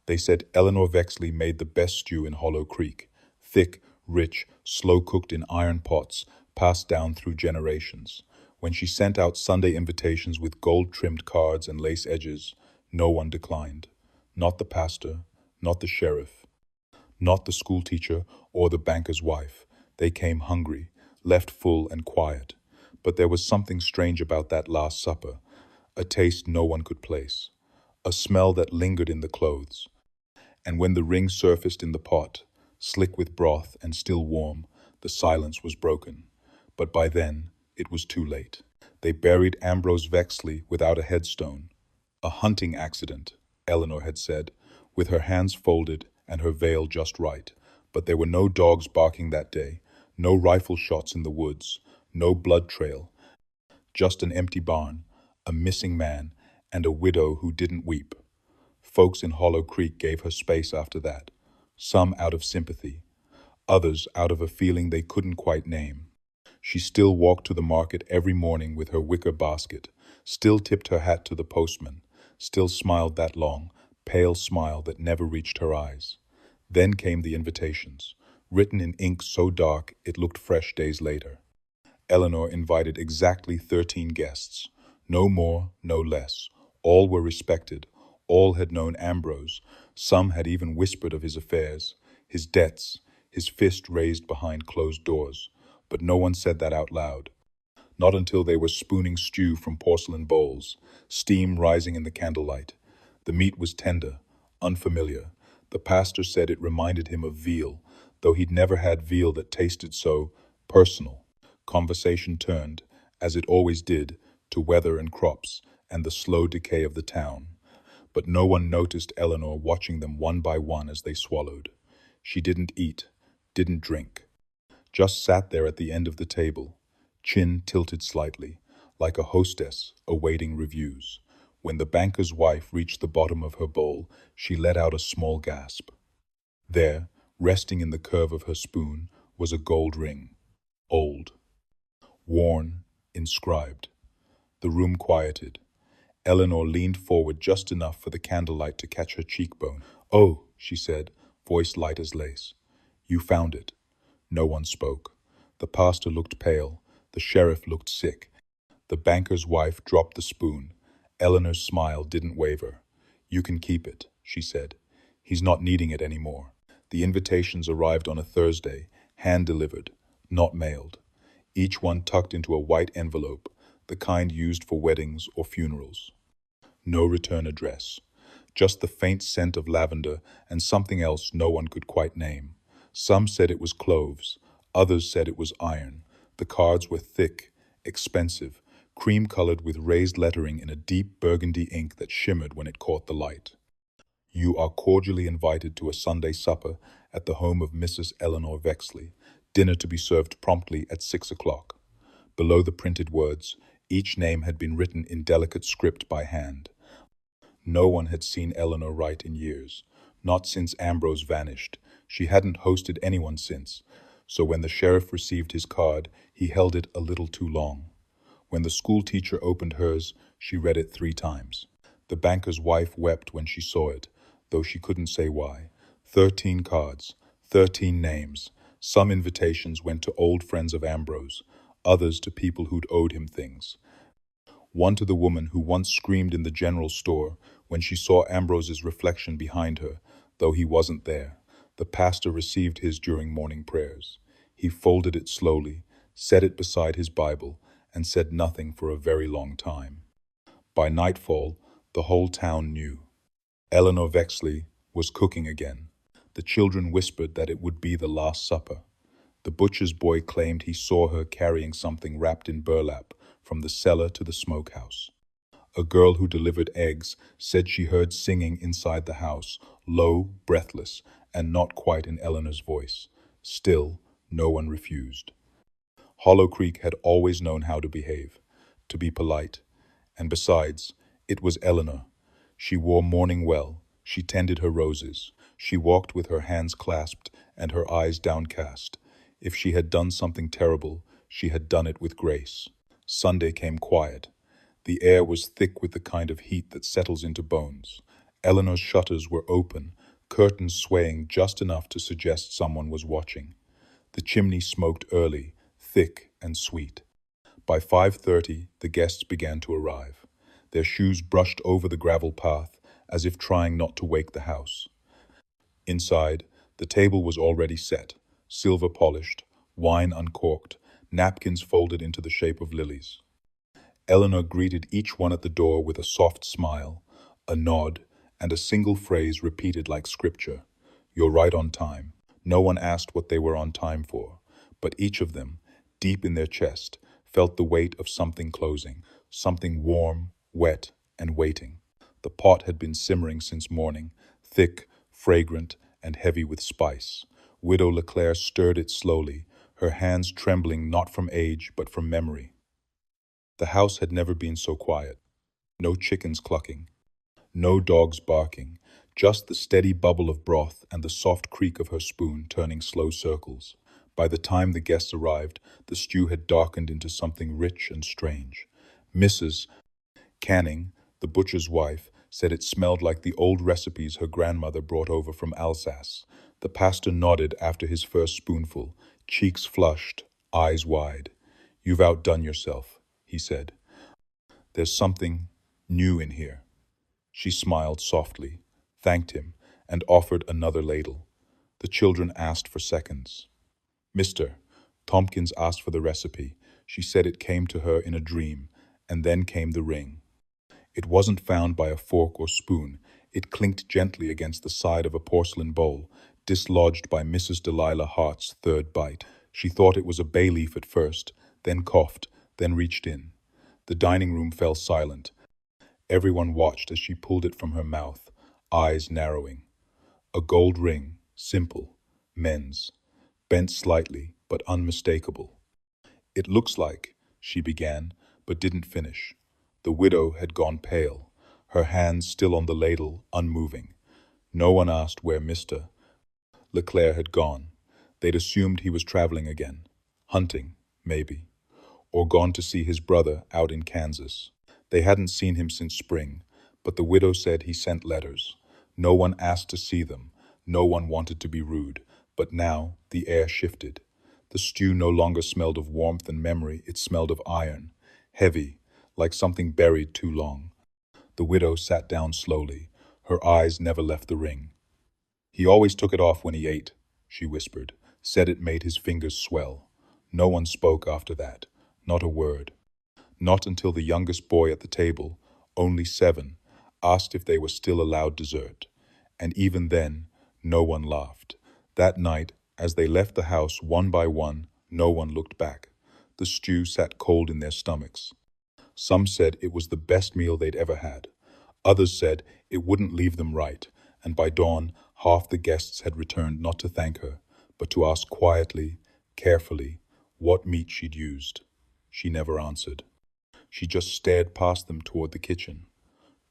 They said Eleanor Vexley made the best stew in Hollow Creek, thick, rich, slow-cooked in iron pots, passed down through generations. When she sent out Sunday invitations with gold-trimmed cards and lace edges, no one declined. Not the pastor, not the sheriff, not the schoolteacher or the banker's wife. They came hungry, left full and quiet. But there was something strange about that Last Supper, a taste no one could place, a smell that lingered in the clothes. And when the ring surfaced in the pot, slick with broth and still warm, the silence was broken. But by then, it was too late. They buried Ambrose Vexley without a headstone. A hunting accident, Eleanor had said, with her hands folded and her veil just right. But there were no dogs barking that day, no rifle shots in the woods, no blood trail, just an empty barn, a missing man, and a widow who didn't weep. Folks in Hollow Creek gave her space after that, some out of sympathy, others out of a feeling they couldn't quite name. She still walked to the market every morning with her wicker basket, still tipped her hat to the postman, still smiled that long, pale smile that never reached her eyes. Then came the invitations, written in ink so dark it looked fresh days later. Eleanor invited exactly 13 guests, no more, no less. All were respected, all had known Ambrose, some had even whispered of his affairs, his debts, his fist raised behind closed doors. But no one said that out loud. Not until they were spooning stew from porcelain bowls, steam rising in the candlelight. The meat was tender, unfamiliar. The pastor said it reminded him of veal, though he'd never had veal that tasted so personal. Conversation turned, as it always did, to weather and crops and the slow decay of the town. But no one noticed Eleanor watching them one by one as they swallowed. She didn't eat, didn't drink, just sat there at the end of the table, chin tilted slightly, like a hostess awaiting reviews. When the banker's wife reached the bottom of her bowl, she let out a small gasp. There, resting in the curve of her spoon, was a gold ring, old, worn, inscribed. The room quieted. Eleanor leaned forward just enough for the candlelight to catch her cheekbone. "Oh," she said, voice light as lace. "You found it." No one spoke. The pastor looked pale. The sheriff looked sick. The banker's wife dropped the spoon. Eleanor's smile didn't waver. "You can keep it," she said. "He's not needing it anymore." The invitations arrived on a Thursday, hand-delivered, not mailed. Each one tucked into a white envelope, the kind used for weddings or funerals. No return address. Just the faint scent of lavender and something else no one could quite name. Some said it was cloves, others said it was iron. The cards were thick, expensive, cream-colored with raised lettering in a deep burgundy ink that shimmered when it caught the light. "You are cordially invited to a Sunday supper at the home of Mrs. Eleanor Vexley, dinner to be served promptly at 6 o'clock. Below the printed words, each name had been written in delicate script by hand. No one had seen Eleanor write in years, not since Ambrose vanished. She hadn't hosted anyone since, so when the sheriff received his card, he held it a little too long. When the schoolteacher opened hers, she read it 3 times. The banker's wife wept when she saw it, though she couldn't say why. 13 cards, 13 names. Some invitations went to old friends of Ambrose, others to people who'd owed him things. One to the woman who once screamed in the general store when she saw Ambrose's reflection behind her, though he wasn't there. The pastor received his during morning prayers. He folded it slowly, set it beside his Bible, and said nothing for a very long time. By nightfall, the whole town knew. Eleanor Vexley was cooking again. The children whispered that it would be the Last Supper. The butcher's boy claimed he saw her carrying something wrapped in burlap from the cellar to the smokehouse. A girl who delivered eggs said she heard singing inside the house, low, breathless, and not quite in Eleanor's voice. Still, no one refused. Hollow Creek had always known how to behave, to be polite. And besides, it was Eleanor. She wore mourning well. She tended her roses. She walked with her hands clasped and her eyes downcast. If she had done something terrible, she had done it with grace. Sunday came quiet. The air was thick with the kind of heat that settles into bones. Eleanor's shutters were open, curtains swaying just enough to suggest someone was watching. The chimney smoked early, thick and sweet. By 5:30, the guests began to arrive. Their shoes brushed over the gravel path, as if trying not to wake the house. Inside, the table was already set, silver polished, wine uncorked, napkins folded into the shape of lilies. Eleanor greeted each one at the door with a soft smile, a nod, and a single phrase repeated like scripture. "You're right on time." No one asked what they were on time for, but each of them, deep in their chest, felt the weight of something closing, something warm, wet, and waiting. The pot had been simmering since morning, thick, fragrant, and heavy with spice. Widow Leclerc stirred it slowly, her hands trembling not from age but from memory. The house had never been so quiet. No chickens clucking, no dogs barking, just the steady bubble of broth and the soft creak of her spoon turning slow circles. By the time the guests arrived, the stew had darkened into something rich and strange. Mrs. Canning, the butcher's wife, said it smelled like the old recipes her grandmother brought over from Alsace. The pastor nodded after his first spoonful, cheeks flushed, eyes wide. "You've outdone yourself," he said. "There's something new in here." She smiled softly, thanked him, and offered another ladle. The children asked for seconds. "Mr. Tompkins asked for the recipe. She said it came to her in a dream, and then came the ring. It wasn't found by a fork or spoon. It clinked gently against the side of a porcelain bowl, dislodged by Mrs. Delilah Hart's third bite. She thought it was a bay leaf at first, then coughed, then reached in. The dining room fell silent. Everyone watched as she pulled it from her mouth, eyes narrowing. A gold ring, simple, men's, bent slightly, but unmistakable. "It looks like," she began, but didn't finish. The widow had gone pale, her hands still on the ladle, unmoving. No one asked where Mr. Leclerc had gone. They'd assumed he was traveling again, hunting, maybe, or gone to see his brother out in Kansas. They hadn't seen him since spring, but the widow said he sent letters. No one asked to see them, no one wanted to be rude, but now the air shifted. The stew no longer smelled of warmth and memory, it smelled of iron, heavy, like something buried too long. The widow sat down slowly. Her eyes never left the ring. "He always took it off when he ate," she whispered, said it made his fingers swell. No one spoke after that, not a word. Not until the youngest boy at the table, only 7, asked if they were still allowed dessert. And even then, no one laughed. That night, as they left the house one by one, no one looked back. The stew sat cold in their stomachs. Some said it was the best meal they'd ever had. Others said it wouldn't leave them right, and by dawn, half the guests had returned not to thank her, but to ask quietly, carefully, what meat she'd used. She never answered. She just stared past them toward the kitchen,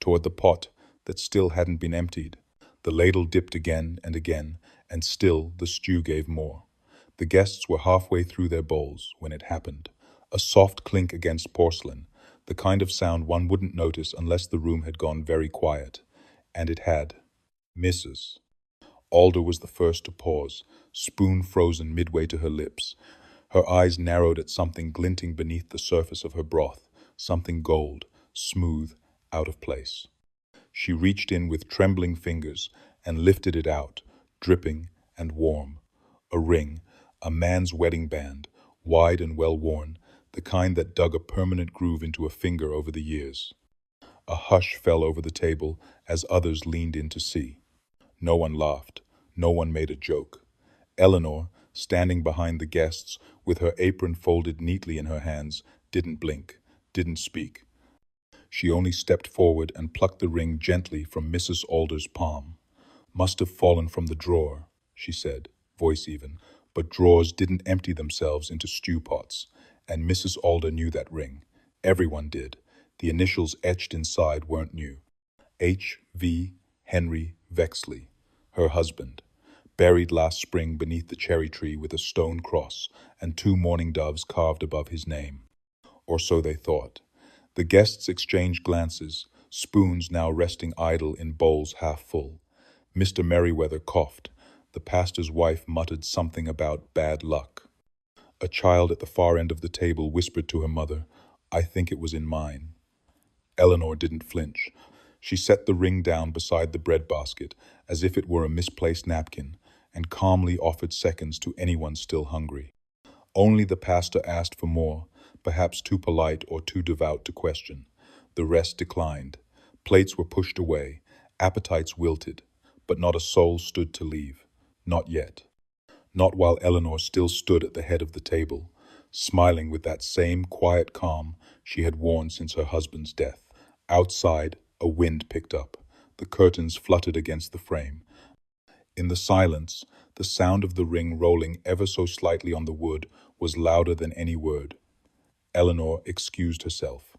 toward the pot that still hadn't been emptied. The ladle dipped again, and still the stew gave more. The guests were halfway through their bowls when it happened. A soft clink against porcelain, the kind of sound one wouldn't notice unless the room had gone very quiet. And it had. Mrs. Alder was the first to pause, spoon frozen midway to her lips. Her eyes narrowed at something glinting beneath the surface of her broth, something gold, smooth, out of place. She reached in with trembling fingers and lifted it out, dripping and warm. A ring, a man's wedding band, wide and well-worn, the kind that dug a permanent groove into a finger over the years. A hush fell over the table as others leaned in to see. No one laughed. No one made a joke. Eleanor, standing behind the guests, with her apron folded neatly in her hands, didn't blink, didn't speak. She only stepped forward and plucked the ring gently from Mrs. Alder's palm. "Must have fallen from the drawer," she said, voice even, but drawers didn't empty themselves into stew pots, and Mrs. Alder knew that ring. Everyone did. The initials etched inside weren't new. H.V. Henry Vexley, her husband, buried last spring beneath the cherry tree with a stone cross and 2 mourning doves carved above his name. Or so they thought. The guests exchanged glances, spoons now resting idle in bowls half full. Mr. Merriweather coughed. The pastor's wife muttered something about bad luck. A child at the far end of the table whispered to her mother, "I think it was in mine." Eleanor didn't flinch. She set the ring down beside the breadbasket, as if it were a misplaced napkin, and calmly offered seconds to anyone still hungry. Only the pastor asked for more, perhaps too polite or too devout to question. The rest declined. Plates were pushed away, appetites wilted, but not a soul stood to leave. Not yet. Not while Eleanor still stood at the head of the table, smiling with that same quiet calm she had worn since her husband's death. Outside, a wind picked up. The curtains fluttered against the frame. In the silence, the sound of the ring rolling ever so slightly on the wood was louder than any word. Eleanor excused herself,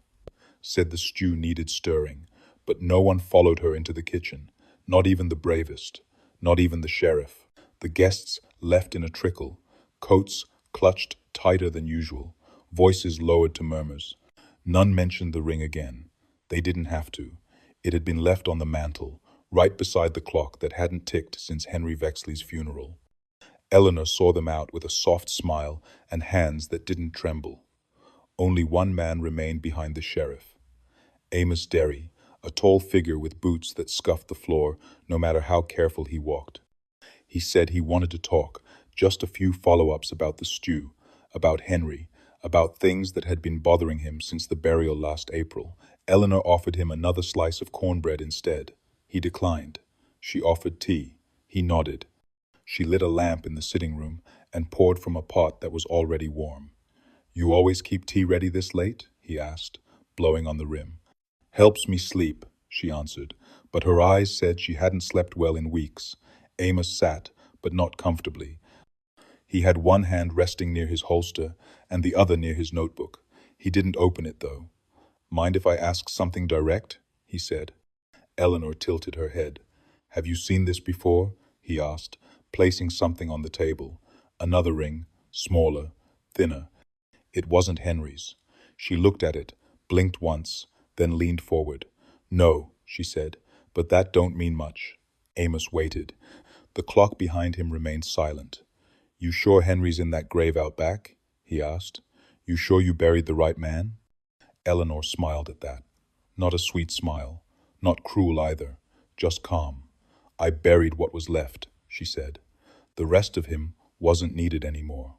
said the stew needed stirring, but no one followed her into the kitchen, not even the bravest, not even the sheriff. The guests left in a trickle, coats clutched tighter than usual, voices lowered to murmurs. None mentioned the ring again. They didn't have to. It had been left on the mantel, right beside the clock that hadn't ticked since Henry Vexley's funeral. Eleanor saw them out with a soft smile and hands that didn't tremble. Only one man remained behind the sheriff. Amos Derry, a tall figure with boots that scuffed the floor no matter how careful he walked. He said he wanted to talk, just a few follow-ups about the stew, about Henry, about things that had been bothering him since the burial last April. Eleanor offered him another slice of cornbread instead. He declined. She offered tea. He nodded. She lit a lamp in the sitting room and poured from a pot that was already warm. "You always keep tea ready this late?" he asked, blowing on the rim. "Helps me sleep," she answered, but her eyes said she hadn't slept well in weeks. Amos sat, but not comfortably. He had one hand resting near his holster and the other near his notebook. He didn't open it, though. "Mind if I ask something direct?" he said. Eleanor tilted her head. "Have you seen this before?" he asked, placing something on the table. Another ring, smaller, thinner. It wasn't Henry's. She looked at it, blinked once, then leaned forward. "No," she said, "but that don't mean much." Amos waited. The clock behind him remained silent. "You sure Henry's in that grave out back?" he asked. "You sure you buried the right man?" Eleanor smiled at that. Not a sweet smile, not cruel either, just calm. "I buried what was left," she said. The rest of him wasn't needed anymore.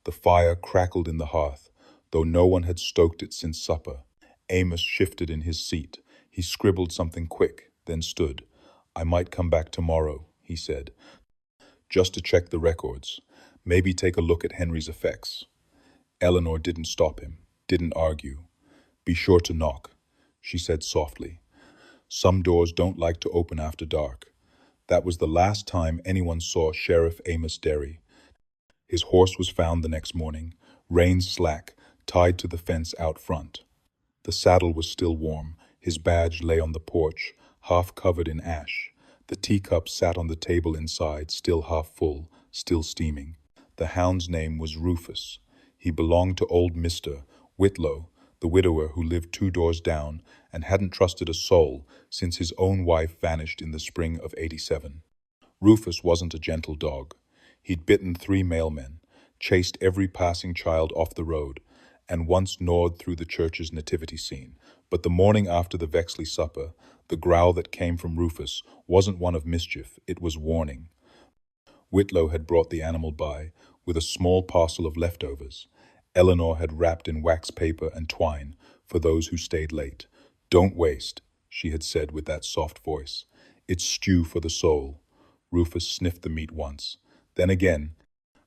The fire crackled in the hearth, though no one had stoked it since supper. Amos shifted in his seat. He scribbled something quick, then stood. "I might come back tomorrow," he said, "just to check the records. Maybe take a look at Henry's effects." Eleanor didn't stop him, didn't argue. "Be sure to knock," she said softly. "Some doors don't like to open after dark." That was the last time anyone saw Sheriff Amos Derry. His horse was found the next morning, reins slack, tied to the fence out front. The saddle was still warm. His badge lay on the porch, half covered in ash. The teacup sat on the table inside, still half full, still steaming. The hound's name was Rufus. He belonged to old Mr. Whitlow, the widower who lived 2 doors down and hadn't trusted a soul since his own wife vanished in the spring of '87. Rufus wasn't a gentle dog. He'd bitten 3 mailmen, chased every passing child off the road, and once gnawed through the church's nativity scene. But the morning after the Vexley supper, the growl that came from Rufus wasn't one of mischief, it was warning. Whitlow had brought the animal by, with a small parcel of leftovers. Eleanor had wrapped in wax paper and twine for those who stayed late. "Don't waste," she had said with that soft voice. "It's stew for the soul." Rufus sniffed the meat once, then again.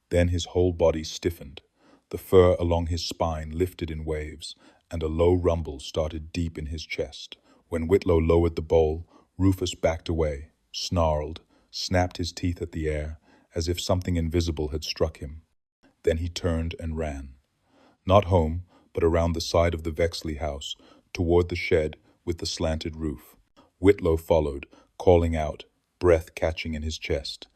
Then his whole body stiffened. The fur along his spine lifted in waves, and a low rumble started deep in his chest. When Whitlow lowered the bowl, Rufus backed away, snarled, snapped his teeth at the air, as if something invisible had struck him. Then he turned and ran. Not home, but around the side of the Vexley house, toward the shed with the slanted roof. Whitlow followed, calling out, breath catching in his chest.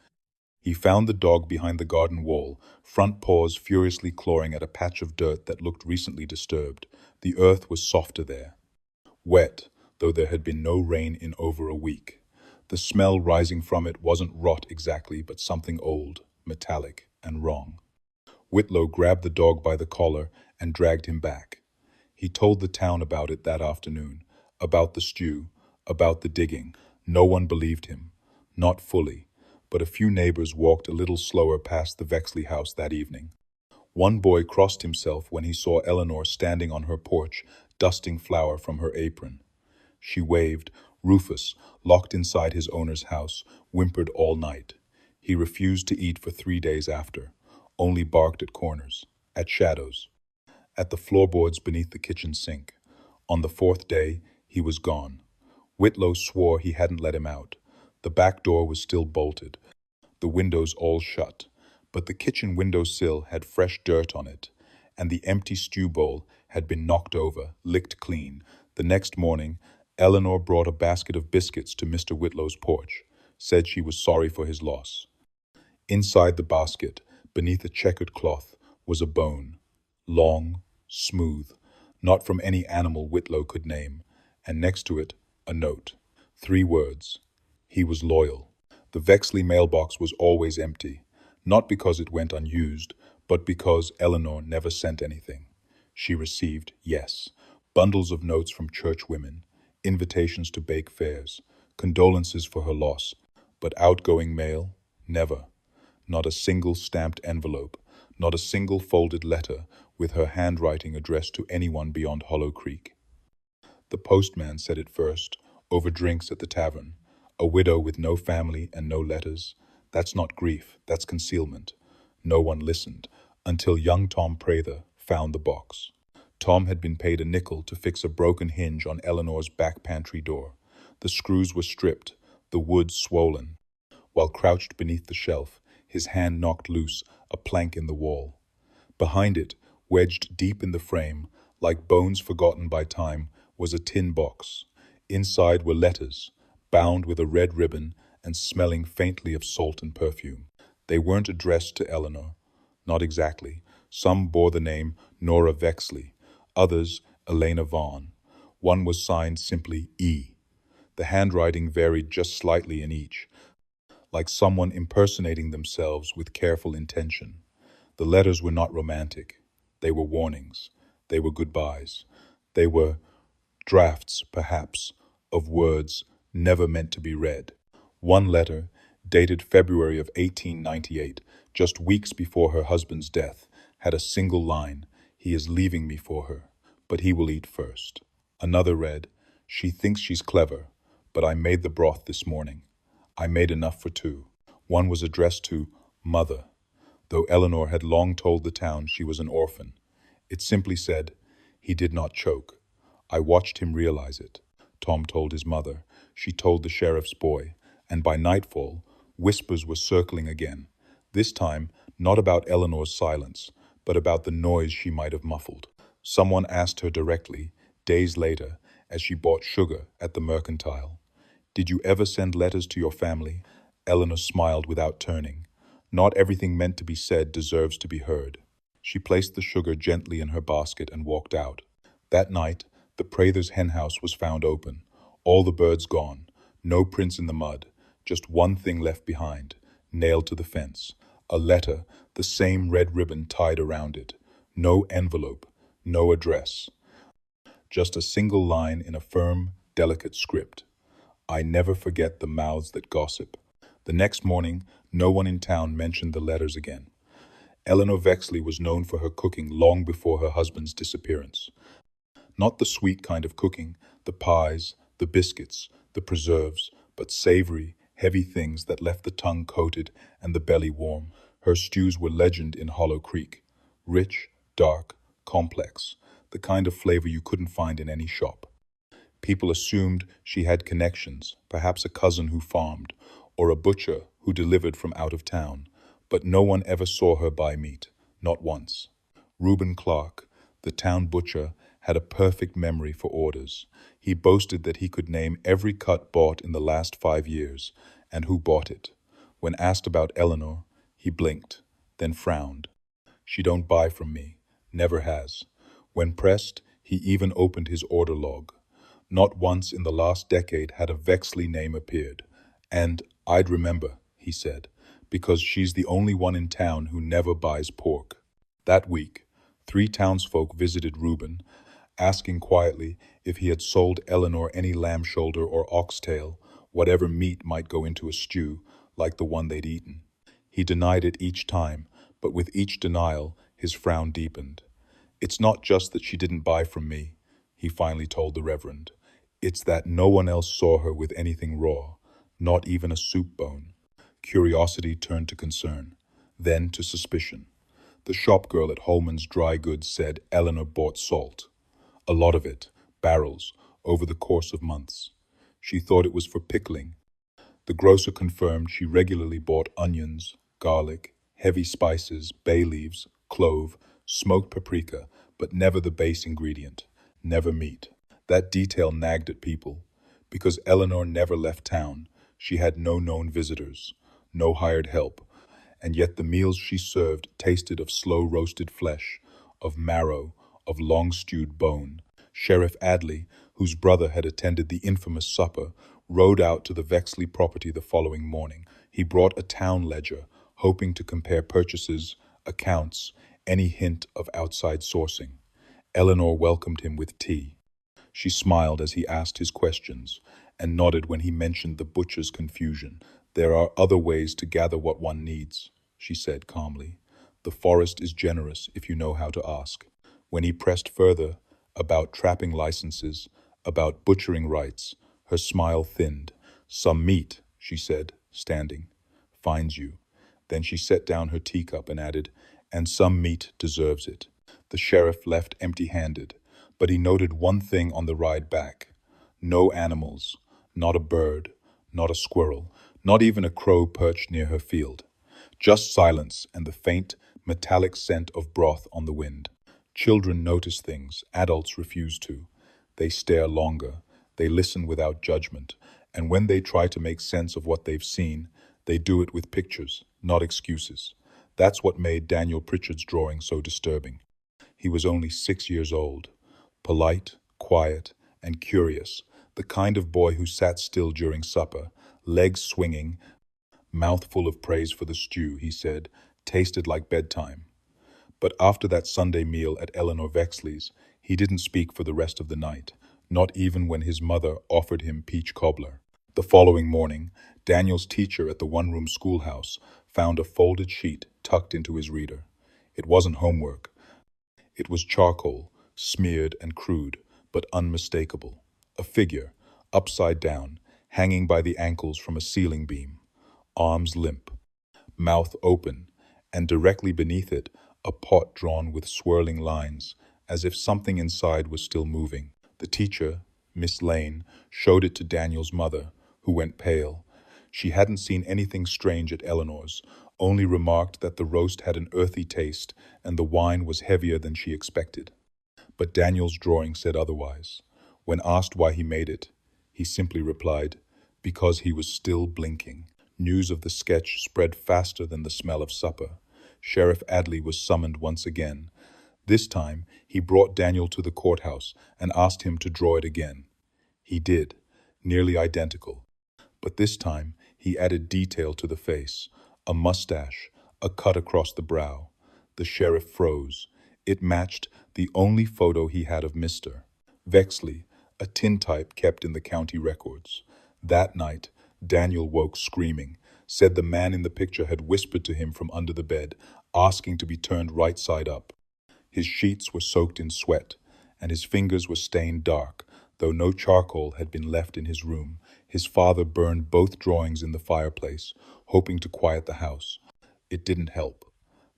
He found the dog behind the garden wall, front paws furiously clawing at a patch of dirt that looked recently disturbed. The earth was softer there. Wet, though there had been no rain in over a week. The smell rising from it wasn't rot exactly, but something old, metallic, and wrong. Whitlow grabbed the dog by the collar and dragged him back. He told the town about it that afternoon, about the stew, about the digging. No one believed him. Not fully, but a few neighbors walked a little slower past the Vexley house that evening. One boy crossed himself when he saw Eleanor standing on her porch, dusting flour from her apron. She waved. Rufus, locked inside his owner's house, whimpered all night. He refused to eat for 3 days after, only barked at corners, at shadows, at the floorboards beneath the kitchen sink. On the fourth day, he was gone. Whitlow swore he hadn't let him out. The back door was still bolted, the windows all shut, but the kitchen windowsill had fresh dirt on it, and the empty stew bowl had been knocked over, licked clean. The next morning, Eleanor brought a basket of biscuits to Mr. Whitlow's porch, said she was sorry for his loss. Inside the basket, beneath a checkered cloth, was a bone, long, smooth, not from any animal Whitlow could name, and next to it, a note. 3 words. He was loyal. The Vexley mailbox was always empty, not because it went unused, but because Eleanor never sent anything. She received, yes, bundles of notes from church women, invitations to bake fairs, condolences for her loss, but outgoing mail, never. Not a single stamped envelope, not a single folded letter with her handwriting addressed to anyone beyond Hollow Creek. The postman said it first, over drinks at the tavern. A widow with no family and no letters. That's not grief, that's concealment. No one listened, until young Tom Prather found the box. Tom had been paid a nickel to fix a broken hinge on Eleanor's back pantry door. The screws were stripped, the wood swollen. While crouched beneath the shelf, his hand knocked loose a plank in the wall. Behind it, wedged deep in the frame, like bones forgotten by time, was a tin box. Inside were letters, bound with a red ribbon and smelling faintly of salt and perfume. They weren't addressed to Eleanor. Not exactly. Some bore the name Nora Vexley, others Elena Vaughn. One was signed simply E. The handwriting varied just slightly in each, like someone impersonating themselves with careful intention. The letters were not romantic. They were warnings. They were goodbyes. They were drafts, perhaps, of words never meant to be read. One letter, dated February of 1898, just weeks before her husband's death, had a single line, "He is leaving me for her, but he will eat first." Another read, "She thinks she's clever, but I made the broth this morning. I made enough for 2. One was addressed to Mother, though Eleanor had long told the town she was an orphan. It simply said, "He did not choke. I watched him realize it." Tom told his mother. She told the sheriff's boy, and by nightfall, whispers were circling again. This time, not about Eleanor's silence, but about the noise she might have muffled. Someone asked her directly, days later, as she bought sugar at the mercantile, "Did you ever send letters to your family?" Eleanor smiled without turning. Not everything meant to be said deserves to be heard. She placed the sugar gently in her basket and walked out. That night, the Prathers' henhouse was found open. All the birds gone. No prints in the mud. Just one thing left behind, nailed to the fence. A letter, the same red ribbon tied around it. No envelope, no address. Just a single line in a firm, delicate script. "I never forget the mouths that gossip." The next morning, no one in town mentioned the letters again. Eleanor Vexley was known for her cooking long before her husband's disappearance. Not the sweet kind of cooking, the pies, the biscuits, the preserves, but savory, heavy things that left the tongue coated and the belly warm. Her stews were legend in Hollow Creek. Rich, dark, complex, the kind of flavor you couldn't find in any shop. People assumed she had connections, perhaps a cousin who farmed, or a butcher who delivered from out of town, but no one ever saw her buy meat, not once. Reuben Clark, the town butcher, had a perfect memory for orders. He boasted that he could name every cut bought in the last 5 years, and who bought it. When asked about Eleanor, he blinked, then frowned. "She don't buy from me, never has." When pressed, he even opened his order log. Not once in the last decade had a Vexley name appeared. And I'd remember, he said, because she's the only one in town who never buys pork. That week, 3 townsfolk visited Reuben, asking quietly if he had sold Eleanor any lamb shoulder or oxtail, whatever meat might go into a stew, like the one they'd eaten. He denied it each time, but with each denial, his frown deepened. It's not just that she didn't buy from me, he finally told the Reverend. It's that no one else saw her with anything raw, not even a soup bone. Curiosity turned to concern, then to suspicion. The shop girl at Holman's Dry Goods said Eleanor bought salt. A lot of it, barrels, over the course of months. She thought it was for pickling. The grocer confirmed she regularly bought onions, garlic, heavy spices, bay leaves, clove, smoked paprika, but never the base ingredient, never meat. That detail nagged at people. Because Eleanor never left town, she had no known visitors, no hired help, and yet the meals she served tasted of slow-roasted flesh, of marrow, of long-stewed bone. Sheriff Adley, whose brother had attended the infamous supper, rode out to the Vexley property the following morning. He brought a town ledger, hoping to compare purchases, accounts, any hint of outside sourcing. Eleanor welcomed him with tea. She smiled as he asked his questions, and nodded when he mentioned the butcher's confusion. There are other ways to gather what one needs, she said calmly. The forest is generous if you know how to ask. When he pressed further, about trapping licenses, about butchering rights, her smile thinned. Some meat, she said, standing, finds you. Then she set down her teacup and added, and some meat deserves it. The sheriff left empty-handed, but he noted one thing on the ride back. No animals, not a bird, not a squirrel, not even a crow perched near her field. Just silence and the faint, metallic scent of broth on the wind. Children notice things, adults refuse to. They stare longer, they listen without judgment, and when they try to make sense of what they've seen, they do it with pictures, not excuses. That's what made Daniel Pritchard's drawing so disturbing. He was only 6 years old, polite, quiet, and curious, the kind of boy who sat still during supper, legs swinging, mouth full of praise for the stew, he said, tasted like bedtime. But after that Sunday meal at Eleanor Vexley's, he didn't speak for the rest of the night, not even when his mother offered him peach cobbler. The following morning, Daniel's teacher at the one-room schoolhouse found a folded sheet tucked into his reader. It wasn't homework. It was charcoal, smeared and crude, but unmistakable. A figure, upside down, hanging by the ankles from a ceiling beam, arms limp, mouth open, and directly beneath it, a pot drawn with swirling lines, as if something inside was still moving. The teacher, Miss Lane, showed it to Daniel's mother, who went pale. She hadn't seen anything strange at Eleanor's, only remarked that the roast had an earthy taste and the wine was heavier than she expected. But Daniel's drawing said otherwise. When asked why he made it, he simply replied, because he was still blinking. News of the sketch spread faster than the smell of supper. Sheriff Adley was summoned once again. This time, he brought Daniel to the courthouse and asked him to draw it again. He did, nearly identical. But this time, he added detail to the face, a mustache, a cut across the brow. The sheriff froze. It matched the only photo he had of Mr. Vexley, a tintype kept in the county records. That night, Daniel woke screaming, said the man in the picture had whispered to him from under the bed, asking to be turned right side up. His sheets were soaked in sweat, and his fingers were stained dark, though no charcoal had been left in his room. His father burned both drawings in the fireplace, hoping to quiet the house. It didn't help.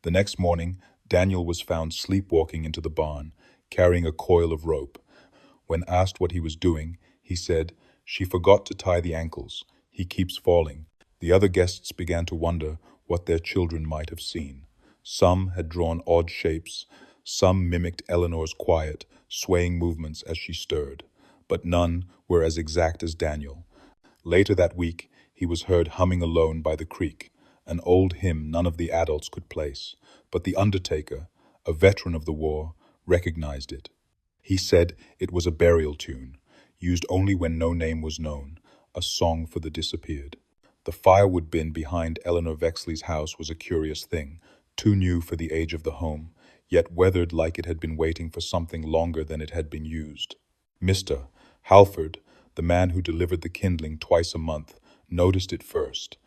The next morning, Daniel was found sleepwalking into the barn, carrying a coil of rope. When asked what he was doing, he said, "She forgot to tie the ankles. He keeps falling." The other guests began to wonder what their children might have seen. Some had drawn odd shapes, some mimicked Eleanor's quiet, swaying movements as she stirred, but none were as exact as Daniel. Later that week, he was heard humming alone by the creek, an old hymn none of the adults could place, but the undertaker, a veteran of the war, recognized it. He said it was a burial tune, used only when no name was known, a song for the disappeared. The firewood bin behind Eleanor Vexley's house was a curious thing, too new for the age of the home, yet weathered like it had been waiting for something longer than it had been used. Mr. Halford, the man who delivered the kindling twice a month, noticed it first.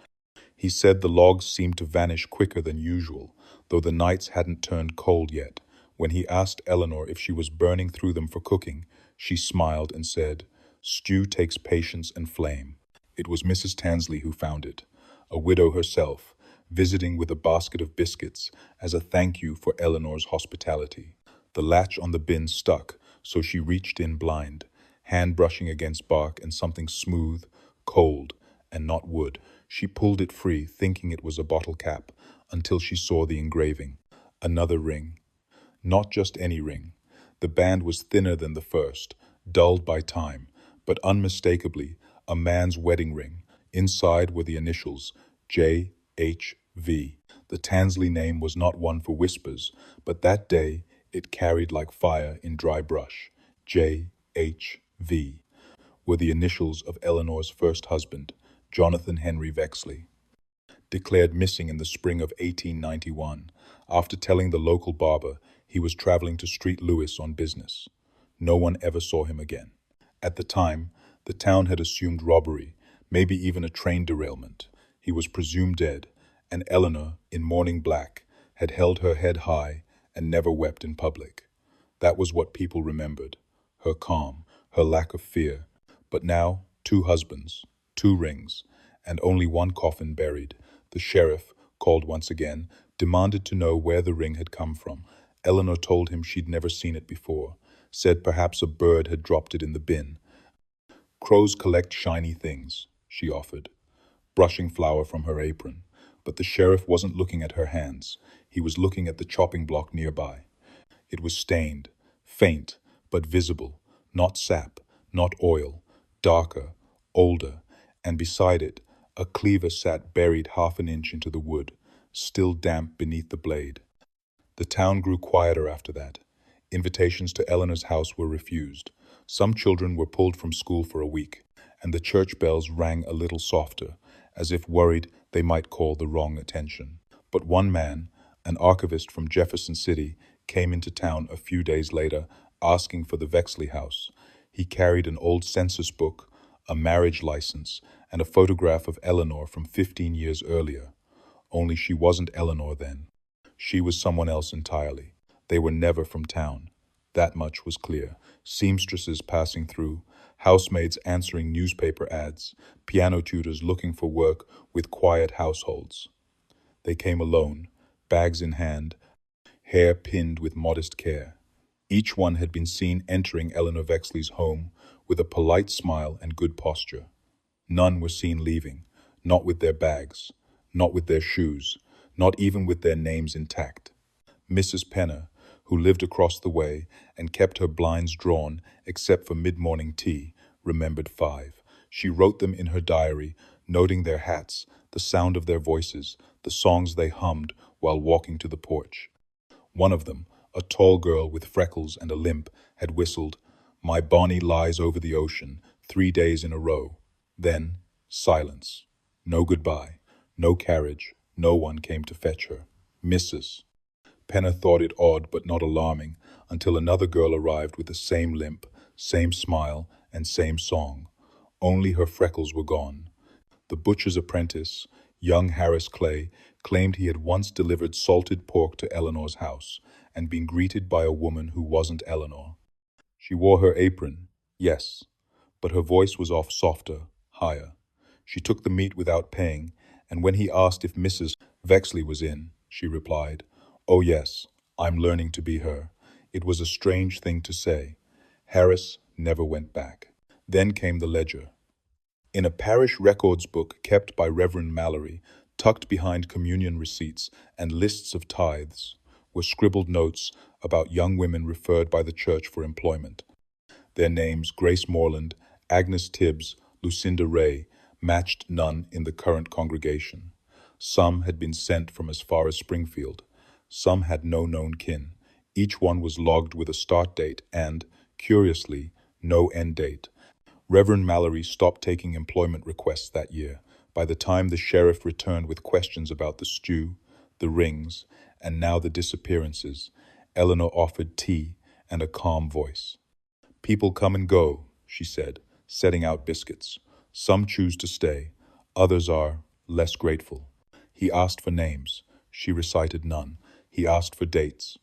He said the logs seemed to vanish quicker than usual, though the nights hadn't turned cold yet. When he asked Eleanor if she was burning through them for cooking, she smiled and said, "Stew takes patience and flame." It was Mrs. Tansley who found it, a widow herself, visiting with a basket of biscuits as a thank you for Eleanor's hospitality. The latch on the bin stuck, so she reached in blind, hand brushing against bark and something smooth, cold, and not wood. She pulled it free, thinking it was a bottle cap, until she saw the engraving. Another ring. Not just any ring. The band was thinner than the first, dulled by time, but unmistakably a man's wedding ring. Inside were the initials J.H.V. The Tansley name was not one for whispers, but that day it carried like fire in dry brush. J.H.V. were the initials of Eleanor's first husband, Jonathan Henry Vexley, declared missing in the spring of 1891, after telling the local barber he was traveling to Street Lewis on business. No one ever saw him again. At the time, the town had assumed robbery, maybe even a train derailment. He was presumed dead, and Eleanor, in mourning black, had held her head high and never wept in public. That was what people remembered, her calm, her lack of fear. But now, 2 husbands, 2 rings, and only 1 coffin buried. The sheriff, called once again, demanded to know where the ring had come from. Eleanor told him she'd never seen it before, said perhaps a bird had dropped it in the bin. "Crows collect shiny things," she offered, brushing flour from her apron. But the sheriff wasn't looking at her hands. He was looking at the chopping block nearby. It was stained, faint, but visible, not sap, not oil, darker, older, and beside it, a cleaver sat buried half an inch into the wood, still damp beneath the blade. The town grew quieter after that. Invitations to Eleanor's house were refused. Some children were pulled from school for a week, and the church bells rang a little softer, as if worried they might call the wrong attention. But one man, an archivist from Jefferson City, came into town a few days later, asking for the Vexley house. He carried an old census book, a marriage license, and a photograph of Eleanor from 15 years earlier. Only she wasn't Eleanor then. She was someone else entirely. They were never from town. That much was clear. Seamstresses passing through, housemaids answering newspaper ads, piano tutors looking for work with quiet households. They came alone, bags in hand, hair pinned with modest care. Each one had been seen entering Eleanor Vexley's home with a polite smile and good posture. None were seen leaving, not with their bags, not with their shoes, not even with their names intact. Mrs. Penner, who lived across the way and kept her blinds drawn except for mid-morning tea, remembered 5. She wrote them in her diary, noting their hats, the sound of their voices, the songs they hummed while walking to the porch. One of them, a tall girl with freckles and a limp, had whistled, "My Bonnie lies over the ocean, 3 days in a row." Then, silence. No goodbye, no carriage, no one came to fetch her. Mrs. Penner thought it odd but not alarming until another girl arrived with the same limp, same smile, and same song. Only her freckles were gone. The butcher's apprentice, young Harris Clay, claimed he had once delivered salted pork to Eleanor's house and been greeted by a woman who wasn't Eleanor. She wore her apron, yes, but her voice was off softer, higher. She took the meat without paying, and when he asked if Mrs. Vexley was in, she replied, "Oh yes, I'm learning to be her." It was a strange thing to say. Harris never went back. Then came the ledger. In a parish records book kept by Reverend Mallory, tucked behind communion receipts and lists of tithes, were scribbled notes about young women referred by the church for employment. Their names, Grace Morland, Agnes Tibbs, Lucinda Ray, matched none in the current congregation. Some had been sent from as far as Springfield. Some had no known kin. Each one was logged with a start date and, curiously, no end date. Reverend Mallory stopped taking employment requests that year. By the time the sheriff returned with questions about the stew, the rings, and now the disappearances, Eleanor offered tea and a calm voice. "People come and go," she said, setting out biscuits. "Some choose to stay, others are less grateful." He asked for names. She recited none. He asked for dates.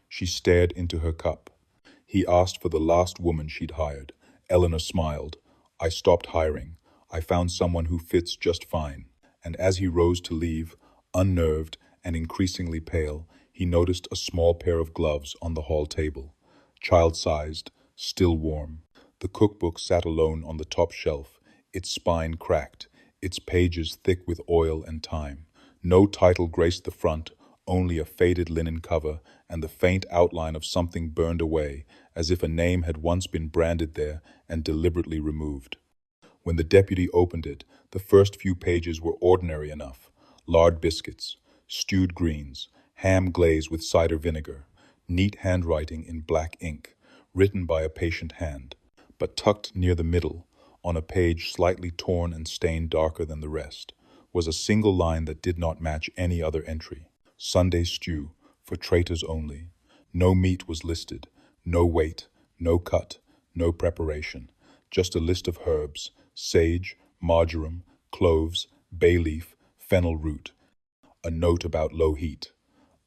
She stared into her cup. He asked for the last woman she'd hired. Eleanor smiled. "I stopped hiring. I found someone who fits just fine." And as he rose to leave, unnerved and increasingly pale, he noticed a small pair of gloves on the hall table. Child-sized, still warm. The cookbook sat alone on the top shelf, its spine cracked, its pages thick with oil and time. No title graced the front, only a faded linen cover and the faint outline of something burned away, as if a name had once been branded there and deliberately removed. When the deputy opened it, the first few pages were ordinary enough. Lard biscuits, stewed greens, ham glaze with cider vinegar, neat handwriting in black ink, written by a patient hand. But tucked near the middle, on a page slightly torn and stained darker than the rest, was a single line that did not match any other entry. Sunday stew, for traitors only. No meat was listed, no weight, no cut, no preparation. Just a list of herbs: sage, marjoram, cloves, bay leaf, fennel root. A note about low heat.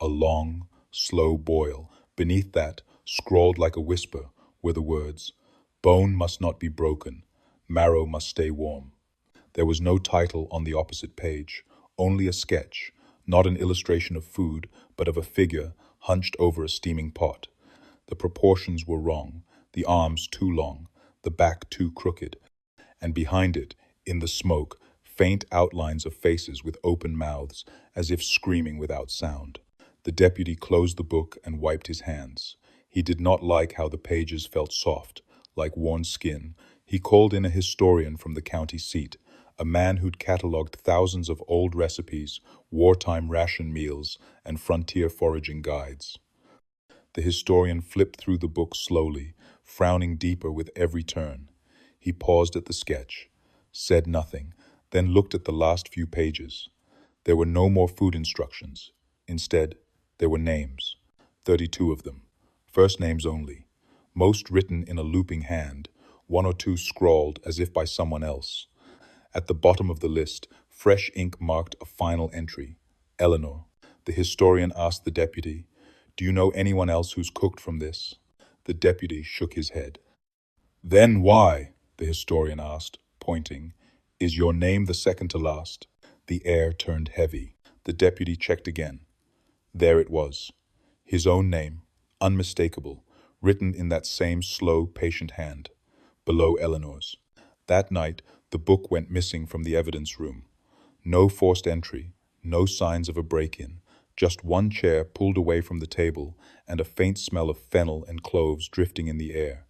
A long, slow boil. Beneath that, scrawled like a whisper, were the words, "Bone must not be broken. Marrow must stay warm." There was no title on the opposite page, only a sketch, not an illustration of food, but of a figure hunched over a steaming pot. The proportions were wrong, the arms too long, the back too crooked, and behind it, in the smoke, faint outlines of faces with open mouths, as if screaming without sound. The deputy closed the book and wiped his hands. He did not like how the pages felt soft, like worn skin. He called in a historian from the county seat, a man who'd catalogued thousands of old recipes, wartime ration meals, and frontier foraging guides. The historian flipped through the book slowly, frowning deeper with every turn. He paused at the sketch, said nothing, then looked at the last few pages. There were no more food instructions. Instead, there were names, 32 of them, first names only, most written in a looping hand, one or two scrawled as if by someone else. At the bottom of the list, fresh ink marked a final entry, Eleanor. The historian asked the deputy, "Do you know anyone else who's cooked from this?" The deputy shook his head. "Then why?" the historian asked, pointing. "Is your name the second to last?" The air turned heavy. The deputy checked again. There it was. His own name, unmistakable, written in that same slow, patient hand, below Eleanor's. That night, the book went missing from the evidence room. No forced entry, no signs of a break-in, just one chair pulled away from the table and a faint smell of fennel and cloves drifting in the air.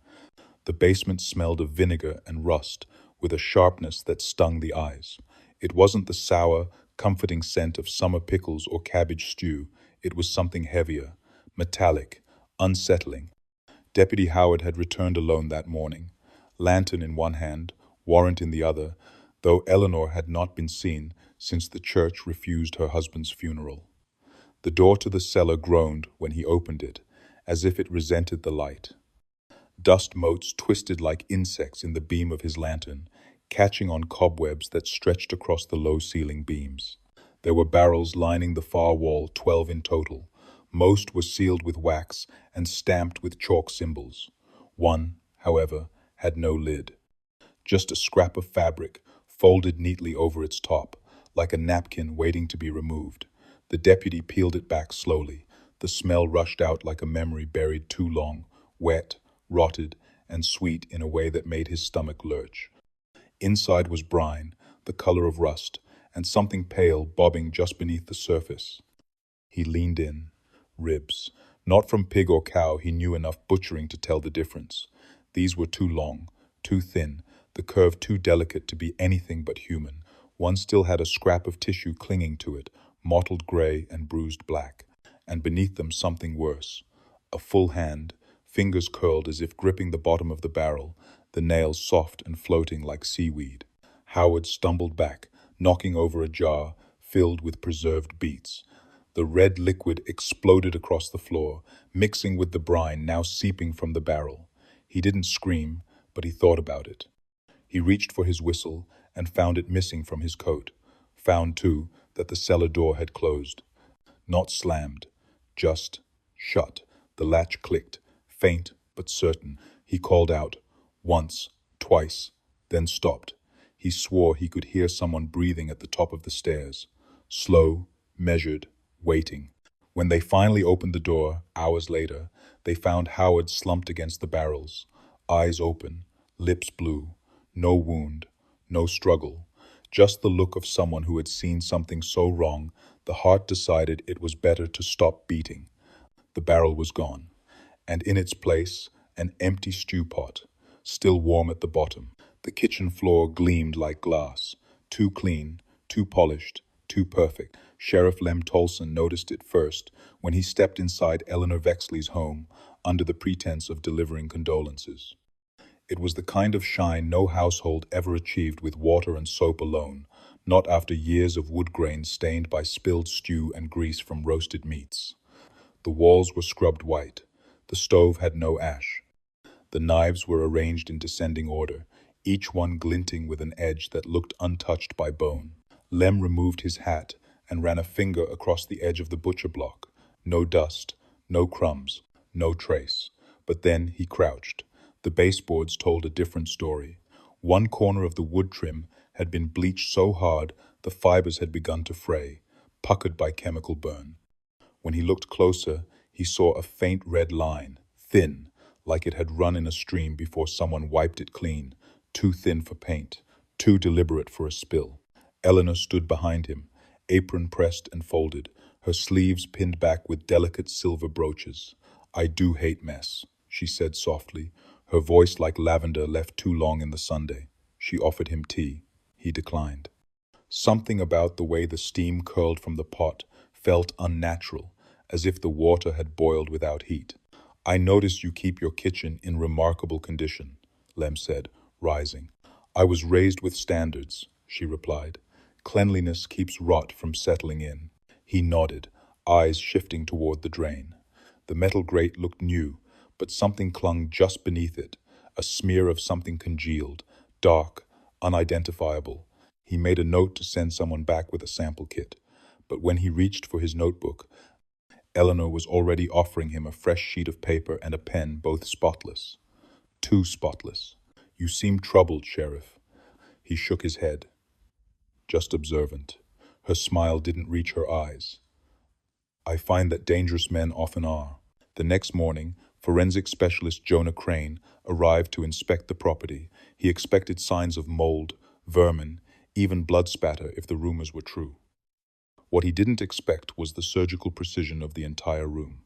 The basement smelled of vinegar and rust, with a sharpness that stung the eyes. It wasn't the sour, comforting scent of summer pickles or cabbage stew. It was something heavier, metallic, unsettling. Deputy Howard had returned alone that morning, lantern in one hand, warrant in the other, though Eleanor had not been seen since the church refused her husband's funeral. The door to the cellar groaned when he opened it, as if it resented the light. Dust motes twisted like insects in the beam of his lantern, catching on cobwebs that stretched across the low ceiling beams. There were barrels lining the far wall, 12 in total. Most were sealed with wax and stamped with chalk symbols. One, however, had no lid. Just a scrap of fabric, folded neatly over its top, like a napkin waiting to be removed. The deputy peeled it back slowly. The smell rushed out like a memory buried too long, wet, rotted, and sweet in a way that made his stomach lurch. Inside was brine, the color of rust, and something pale bobbing just beneath the surface. He leaned in. Ribs. Not from pig or cow, he knew enough butchering to tell the difference. These were too long, too thin, the curve too delicate to be anything but human. One still had a scrap of tissue clinging to it, mottled gray and bruised black. And beneath them something worse. A full hand, fingers curled as if gripping the bottom of the barrel, the nails soft and floating like seaweed. Howard stumbled back, knocking over a jar filled with preserved beets. The red liquid exploded across the floor, mixing with the brine now seeping from the barrel. He didn't scream, but he thought about it. He reached for his whistle and found it missing from his coat. Found, too, that the cellar door had closed. Not slammed, just shut. The latch clicked, faint but certain. He called out, once, twice, then stopped. He swore he could hear someone breathing at the top of the stairs. Slow, measured, waiting. When they finally opened the door, hours later, they found Howard slumped against the barrels, eyes open, lips blue, no wound, no struggle, just the look of someone who had seen something so wrong the heart decided it was better to stop beating. The barrel was gone, and in its place, an empty stew pot, still warm at the bottom. The kitchen floor gleamed like glass, too clean, too polished, too perfect. Sheriff Lem Tolson noticed it first when he stepped inside Eleanor Vexley's home under the pretense of delivering condolences. It was the kind of shine no household ever achieved with water and soap alone, not after years of wood grain stained by spilled stew and grease from roasted meats. The walls were scrubbed white. The stove had no ash. The knives were arranged in descending order, each one glinting with an edge that looked untouched by bone. Lem removed his hat and ran a finger across the edge of the butcher block. No dust, no crumbs, no trace. But then he crouched. The baseboards told a different story. One corner of the wood trim had been bleached so hard the fibers had begun to fray, puckered by chemical burn. When he looked closer, he saw a faint red line, thin, like it had run in a stream before someone wiped it clean, too thin for paint, too deliberate for a spill. Eleanor stood behind him, apron pressed and folded, her sleeves pinned back with delicate silver brooches. "I do hate mess," she said softly, her voice like lavender left too long in the Sunday. She offered him tea. He declined. Something about the way the steam curled from the pot felt unnatural, as if the water had boiled without heat. "I notice you keep your kitchen in remarkable condition," Lem said, rising. "I was raised with standards," she replied. "Cleanliness keeps rot from settling in." He nodded, eyes shifting toward the drain. The metal grate looked new, but something clung just beneath it, a smear of something congealed, dark, unidentifiable. He made a note to send someone back with a sample kit, but when he reached for his notebook, Eleanor was already offering him a fresh sheet of paper and a pen, both spotless. Too spotless. "You seem troubled, Sheriff." He shook his head, just observant. Her smile didn't reach her eyes. "I find that dangerous men often are." The next morning, forensic specialist Jonah Crane arrived to inspect the property. He expected signs of mold, vermin, even blood spatter if the rumors were true. What he didn't expect was the surgical precision of the entire room.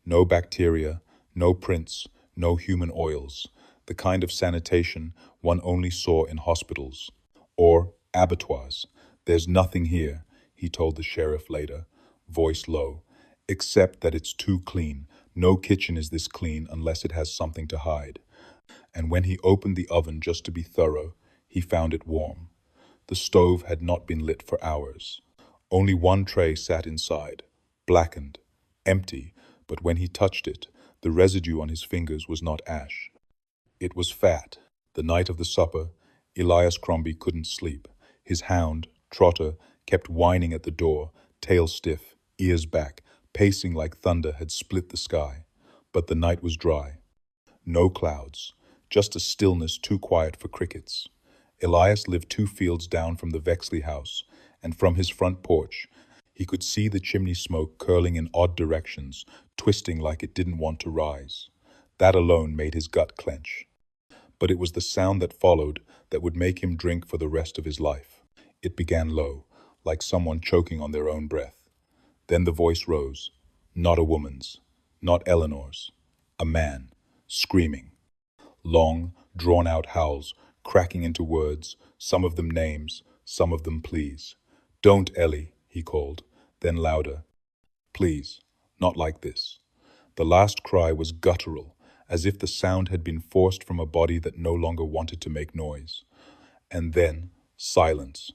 No bacteria, no prints, no human oils, the kind of sanitation one only saw in hospitals or abattoirs. "There's nothing here," he told the sheriff later, voice low, "except that it's too clean. No kitchen is this clean unless it has something to hide." And when he opened the oven just to be thorough, he found it warm. The stove had not been lit for hours. Only one tray sat inside, blackened, empty, but when he touched it, the residue on his fingers was not ash. It was fat. The night of the supper, Elias Crombie couldn't sleep. His hound, Trotter, kept whining at the door, tail stiff, ears back, pacing like thunder had split the sky. But the night was dry. No clouds, just a stillness too quiet for crickets. Elias lived 2 fields down from the Vexley house, and from his front porch, he could see the chimney smoke curling in odd directions, twisting like it didn't want to rise. That alone made his gut clench. But it was the sound that followed that would make him drink for the rest of his life. It began low, like someone choking on their own breath. Then the voice rose, not a woman's, not Eleanor's, a man, screaming. Long, drawn-out howls, cracking into words, some of them names, some of them pleas. "Don't, Ellie," he called, then louder. "Please, not like this." The last cry was guttural, as if the sound had been forced from a body that no longer wanted to make noise. And then, silence.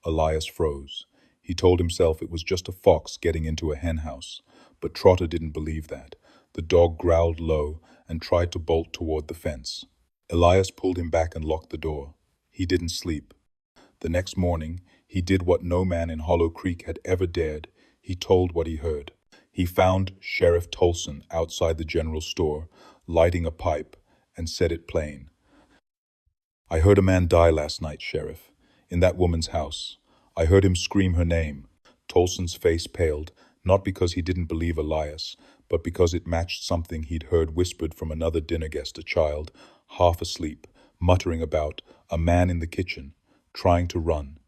Elias froze. He told himself it was just a fox getting into a henhouse, but Trotter didn't believe that. The dog growled low and tried to bolt toward the fence. Elias pulled him back and locked the door. He didn't sleep. The next morning, he did what no man in Hollow Creek had ever dared. He told what he heard. He found Sheriff Tolson outside the general store, lighting a pipe, and said it plain. "I heard a man die last night, Sheriff, in that woman's house. I heard him scream her name." Tolson's face paled, not because he didn't believe Elias, but because it matched something he'd heard whispered from another dinner guest, a child, half asleep, muttering about a man in the kitchen, trying to run.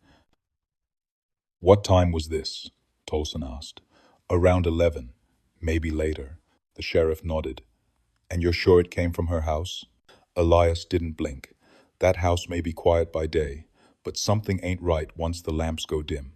"What time was this?" Tolson asked. "Around 11, maybe later." The sheriff nodded. "And you're sure it came from her house?" Elias didn't blink. "That house may be quiet by day, but something ain't right once the lamps go dim."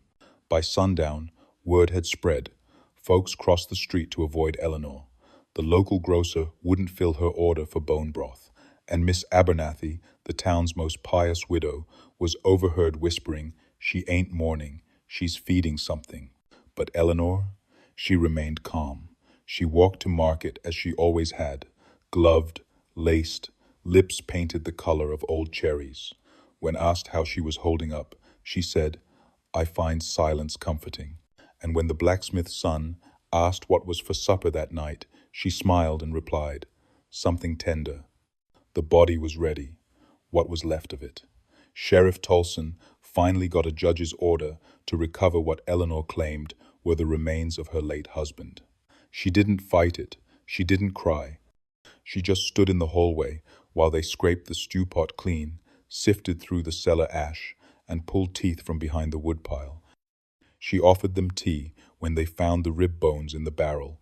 By sundown, word had spread. Folks crossed the street to avoid Eleanor. The local grocer wouldn't fill her order for bone broth, and Miss Abernathy, the town's most pious widow, was overheard whispering, "She ain't mourning, she's feeding something." But Eleanor, she remained calm. She walked to market as she always had, gloved, laced, lips painted the color of old cherries. When asked how she was holding up, she said, "I find silence comforting." And when the blacksmith's son asked what was for supper that night, she smiled and replied, "Something tender." The body was ready, what was left of it. Sheriff Tolson finally got a judge's order to recover what Eleanor claimed were the remains of her late husband. She didn't fight it, she didn't cry. She just stood in the hallway while they scraped the stew pot clean, sifted through the cellar ash, and pulled teeth from behind the woodpile. She offered them tea when they found the rib bones in the barrel.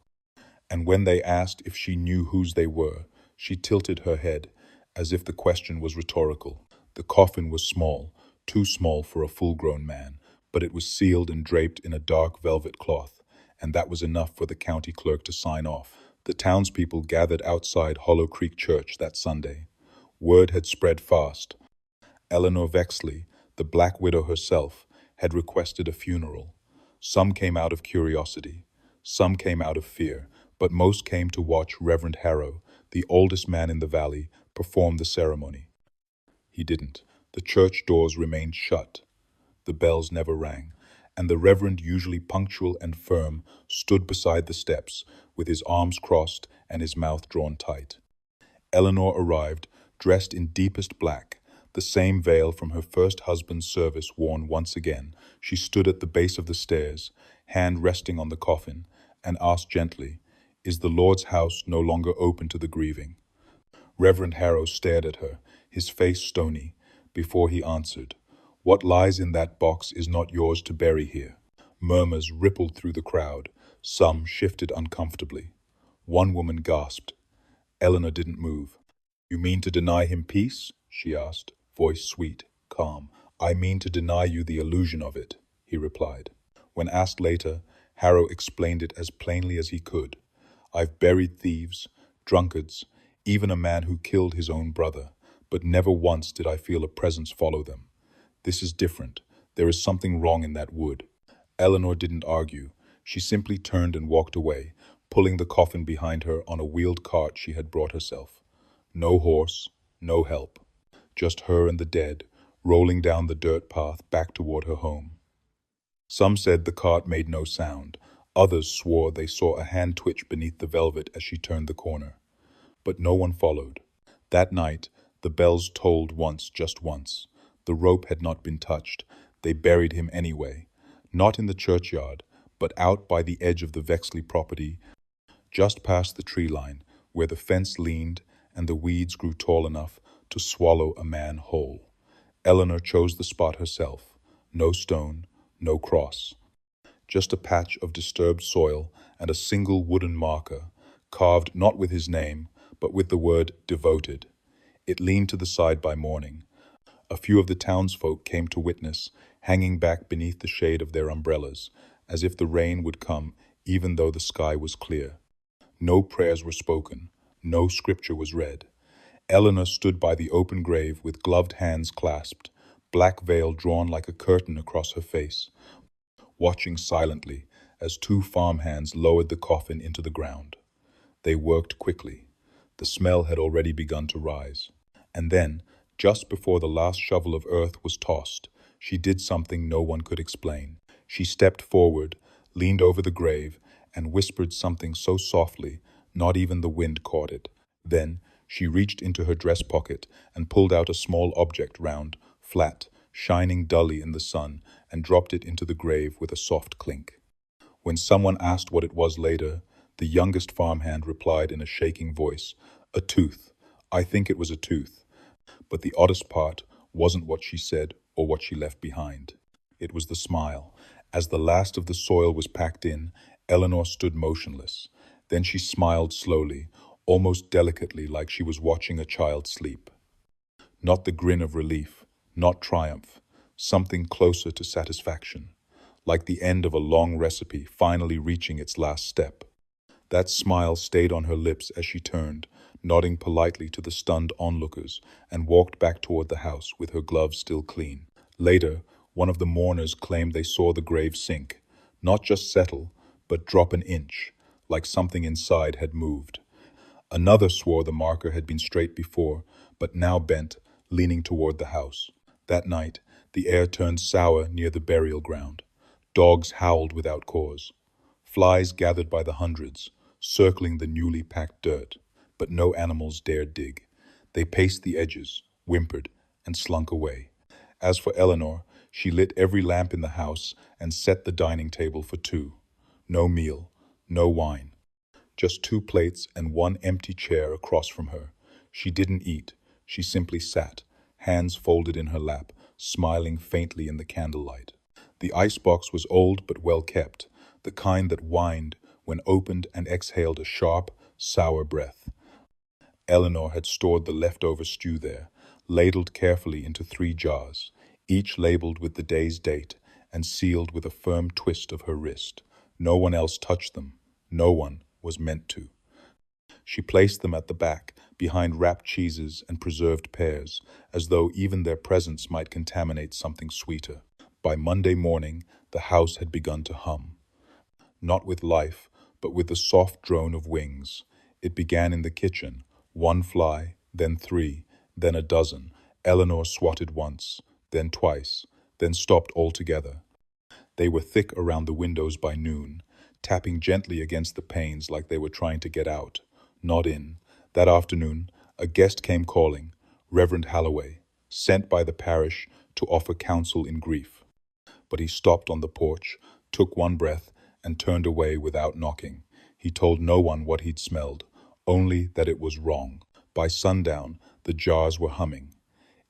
And when they asked if she knew whose they were, she tilted her head, as if the question was rhetorical. The coffin was small, too small for a full-grown man, but it was sealed and draped in a dark velvet cloth, and that was enough for the county clerk to sign off. The townspeople gathered outside Hollow Creek Church that Sunday. Word had spread fast. Eleanor Vexley, the Black Widow herself, had requested a funeral. Some came out of curiosity, some came out of fear, but most came to watch Reverend Harrow, the oldest man in the valley, perform the ceremony. He didn't. The church doors remained shut. The bells never rang, and the Reverend, usually punctual and firm, stood beside the steps, with his arms crossed and his mouth drawn tight. Eleanor arrived, dressed in deepest black, the same veil from her first husband's service worn once again. She stood at the base of the stairs, hand resting on the coffin, and asked gently, "Is the Lord's house no longer open to the grieving?" Reverend Harrow stared at her, his face stony, before he answered, "What lies in that box is not yours to bury here." Murmurs rippled through the crowd. Some shifted uncomfortably. One woman gasped. Eleanor didn't move. "You mean to deny him peace?" she asked, voice sweet, calm. "I mean to deny you the illusion of it," he replied. When asked later, Harrow explained it as plainly as he could. "I've buried thieves, drunkards, even a man who killed his own brother, but never once did I feel a presence follow them. This is different. There is something wrong in that wood." Eleanor didn't argue. She simply turned and walked away, pulling the coffin behind her on a wheeled cart she had brought herself. No horse, no help. Just her and the dead, rolling down the dirt path back toward her home. Some said the cart made no sound. Others swore they saw a hand twitch beneath the velvet as she turned the corner. But no one followed. That night, the bells tolled once, just once. The rope had not been touched. They buried him anyway. Not in the churchyard, but out by the edge of the Vexley property, just past the tree line, where the fence leaned and the weeds grew tall enough to swallow a man whole. Eleanor chose the spot herself. No stone, no cross. Just a patch of disturbed soil and a single wooden marker, carved not with his name, but with the word "devoted." It leaned to the side by morning. A few of the townsfolk came to witness, hanging back beneath the shade of their umbrellas, as if the rain would come even though the sky was clear. No prayers were spoken, No scripture was read. Eleanor stood by the open grave with gloved hands clasped, black veil drawn like a curtain across her face, watching silently as two farmhands lowered the coffin into the ground. They worked quickly. The smell had already begun to rise. And then, just before the last shovel of earth was tossed, she did something no one could explain. She stepped forward, leaned over the grave, and whispered something so softly, not even the wind caught it. Then, she reached into her dress pocket and pulled out a small object, round, flat, shining dully in the sun, and dropped it into the grave with a soft clink. When someone asked what it was later, the youngest farmhand replied in a shaking voice, "A tooth. I think it was a tooth." But the oddest part wasn't what she said or what she left behind. It was the smile. As the last of the soil was packed in, Eleanor stood motionless. Then she smiled slowly, almost delicately, like she was watching a child sleep. Not the grin of relief, not triumph, something closer to satisfaction, like the end of a long recipe finally reaching its last step. That smile stayed on her lips as she turned, nodding politely to the stunned onlookers, and walked back toward the house with her gloves still clean. Later, one of the mourners claimed they saw the grave sink, not just settle, but drop an inch, like something inside had moved. Another swore the marker had been straight before, but now bent, leaning toward the house. That night, the air turned sour near the burial ground. Dogs howled without cause. Flies gathered by the hundreds, circling the newly packed dirt, but no animals dared dig. They paced the edges, whimpered, and slunk away. As for Eleanor, she lit every lamp in the house and set the dining table for two. No meal, no wine. Just two plates and one empty chair across from her. She didn't eat. She simply sat, hands folded in her lap, smiling faintly in the candlelight. The icebox was old but well kept, the kind that whined when opened and exhaled a sharp, sour breath. Eleanor had stored the leftover stew there, ladled carefully into 3 jars, each labeled with the day's date and sealed with a firm twist of her wrist. No one else touched them. No one was meant to. She placed them at the back, behind wrapped cheeses and preserved pears, as though even their presence might contaminate something sweeter. By Monday morning, the house had begun to hum. Not with life, but with the soft drone of wings. It began in the kitchen, 1 fly, then 3, then a dozen. Eleanor swatted once, then twice, then stopped altogether. They were thick around the windows by noon, tapping gently against the panes like they were trying to get out, not in. That afternoon, a guest came calling, Reverend Halloway, sent by the parish to offer counsel in grief. But he stopped on the porch, took one breath, and turned away without knocking. He told no one what he'd smelled, only that it was wrong. By sundown, the jars were humming.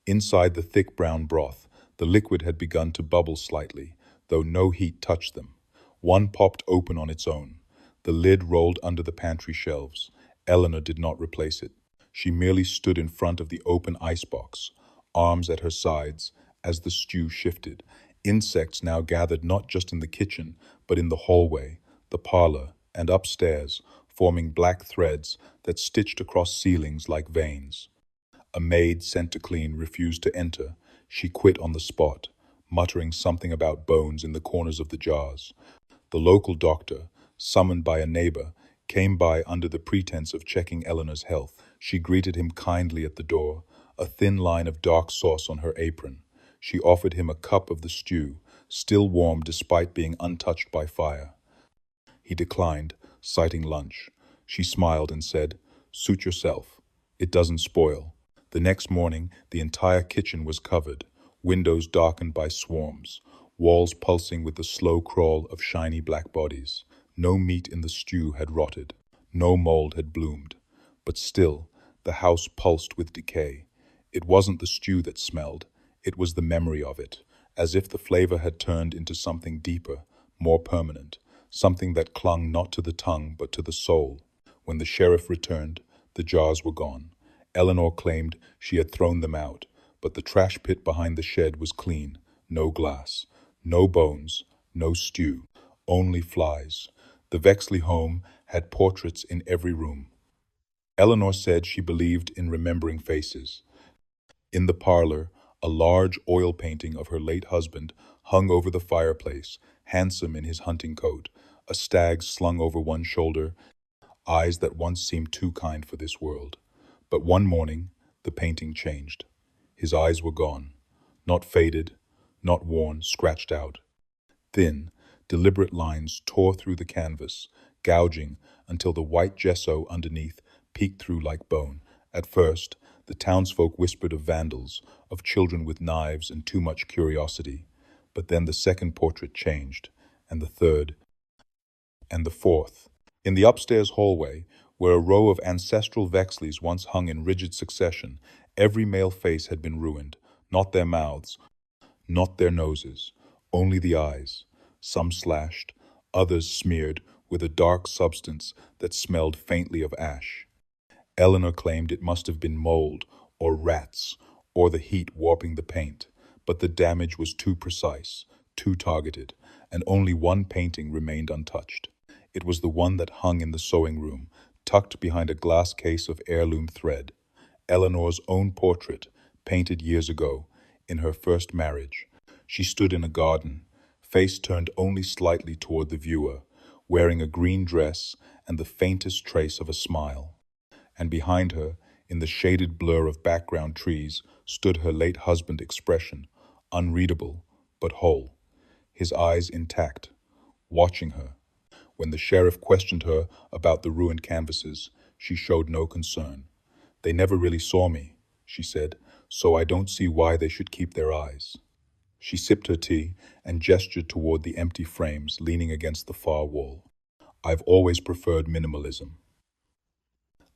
Inside the thick brown broth, the liquid had begun to bubble slightly, though no heat touched them. One popped open on its own. The lid rolled under the pantry shelves. Eleanor did not replace it. She merely stood in front of the open icebox, arms at her sides, as the stew shifted. Insects now gathered not just in the kitchen, but in the hallway, the parlor, and upstairs, forming black threads that stitched across ceilings like veins. A maid sent to clean refused to enter. She quit on the spot, muttering something about bones in the corners of the jars. The local doctor, summoned by a neighbor, came by under the pretense of checking Eleanor's health. She greeted him kindly at the door, a thin line of dark sauce on her apron. She offered him a cup of the stew, still warm despite being untouched by fire. He declined, citing lunch. She smiled and said, "Suit yourself. It doesn't spoil." The next morning, the entire kitchen was covered, windows darkened by swarms, walls pulsing with the slow crawl of shiny black bodies. No meat in the stew had rotted, no mold had bloomed, but still, the house pulsed with decay. It wasn't the stew that smelled, it was the memory of it, as if the flavor had turned into something deeper, more permanent, something that clung not to the tongue but to the soul. When the sheriff returned, the jars were gone. Eleanor claimed she had thrown them out, but the trash pit behind the shed was clean, no glass, no bones, no stew, only flies. The Vexley home had portraits in every room. Eleanor said she believed in remembering faces. In the parlor, a large oil painting of her late husband hung over the fireplace, handsome in his hunting coat, a stag slung over one shoulder, eyes that once seemed too kind for this world. But one morning, the painting changed. His eyes were gone, not faded, not worn, scratched out. Thin, deliberate lines tore through the canvas, gouging until the white gesso underneath peeked through like bone. At first, the townsfolk whispered of vandals, of children with knives and too much curiosity. But then the second portrait changed, and the third, and the fourth. In the upstairs hallway, where a row of ancestral Vexleys once hung in rigid succession, every male face had been ruined, not their mouths, not their noses, only the eyes, some slashed, others smeared with a dark substance that smelled faintly of ash. Eleanor claimed it must have been mold, or rats, or the heat warping the paint, but the damage was too precise, too targeted, and only one painting remained untouched. It was the one that hung in the sewing room, tucked behind a glass case of heirloom thread. Eleanor's own portrait, painted years ago, in her first marriage. She stood in a garden, face turned only slightly toward the viewer, wearing a green dress and the faintest trace of a smile. And behind her, in the shaded blur of background trees, stood her late husband's expression, unreadable but whole, his eyes intact, watching her. When the sheriff questioned her about the ruined canvases, she showed no concern. "They never really saw me," she said, "so I don't see why they should keep their eyes." She sipped her tea and gestured toward the empty frames leaning against the far wall. "I've always preferred minimalism."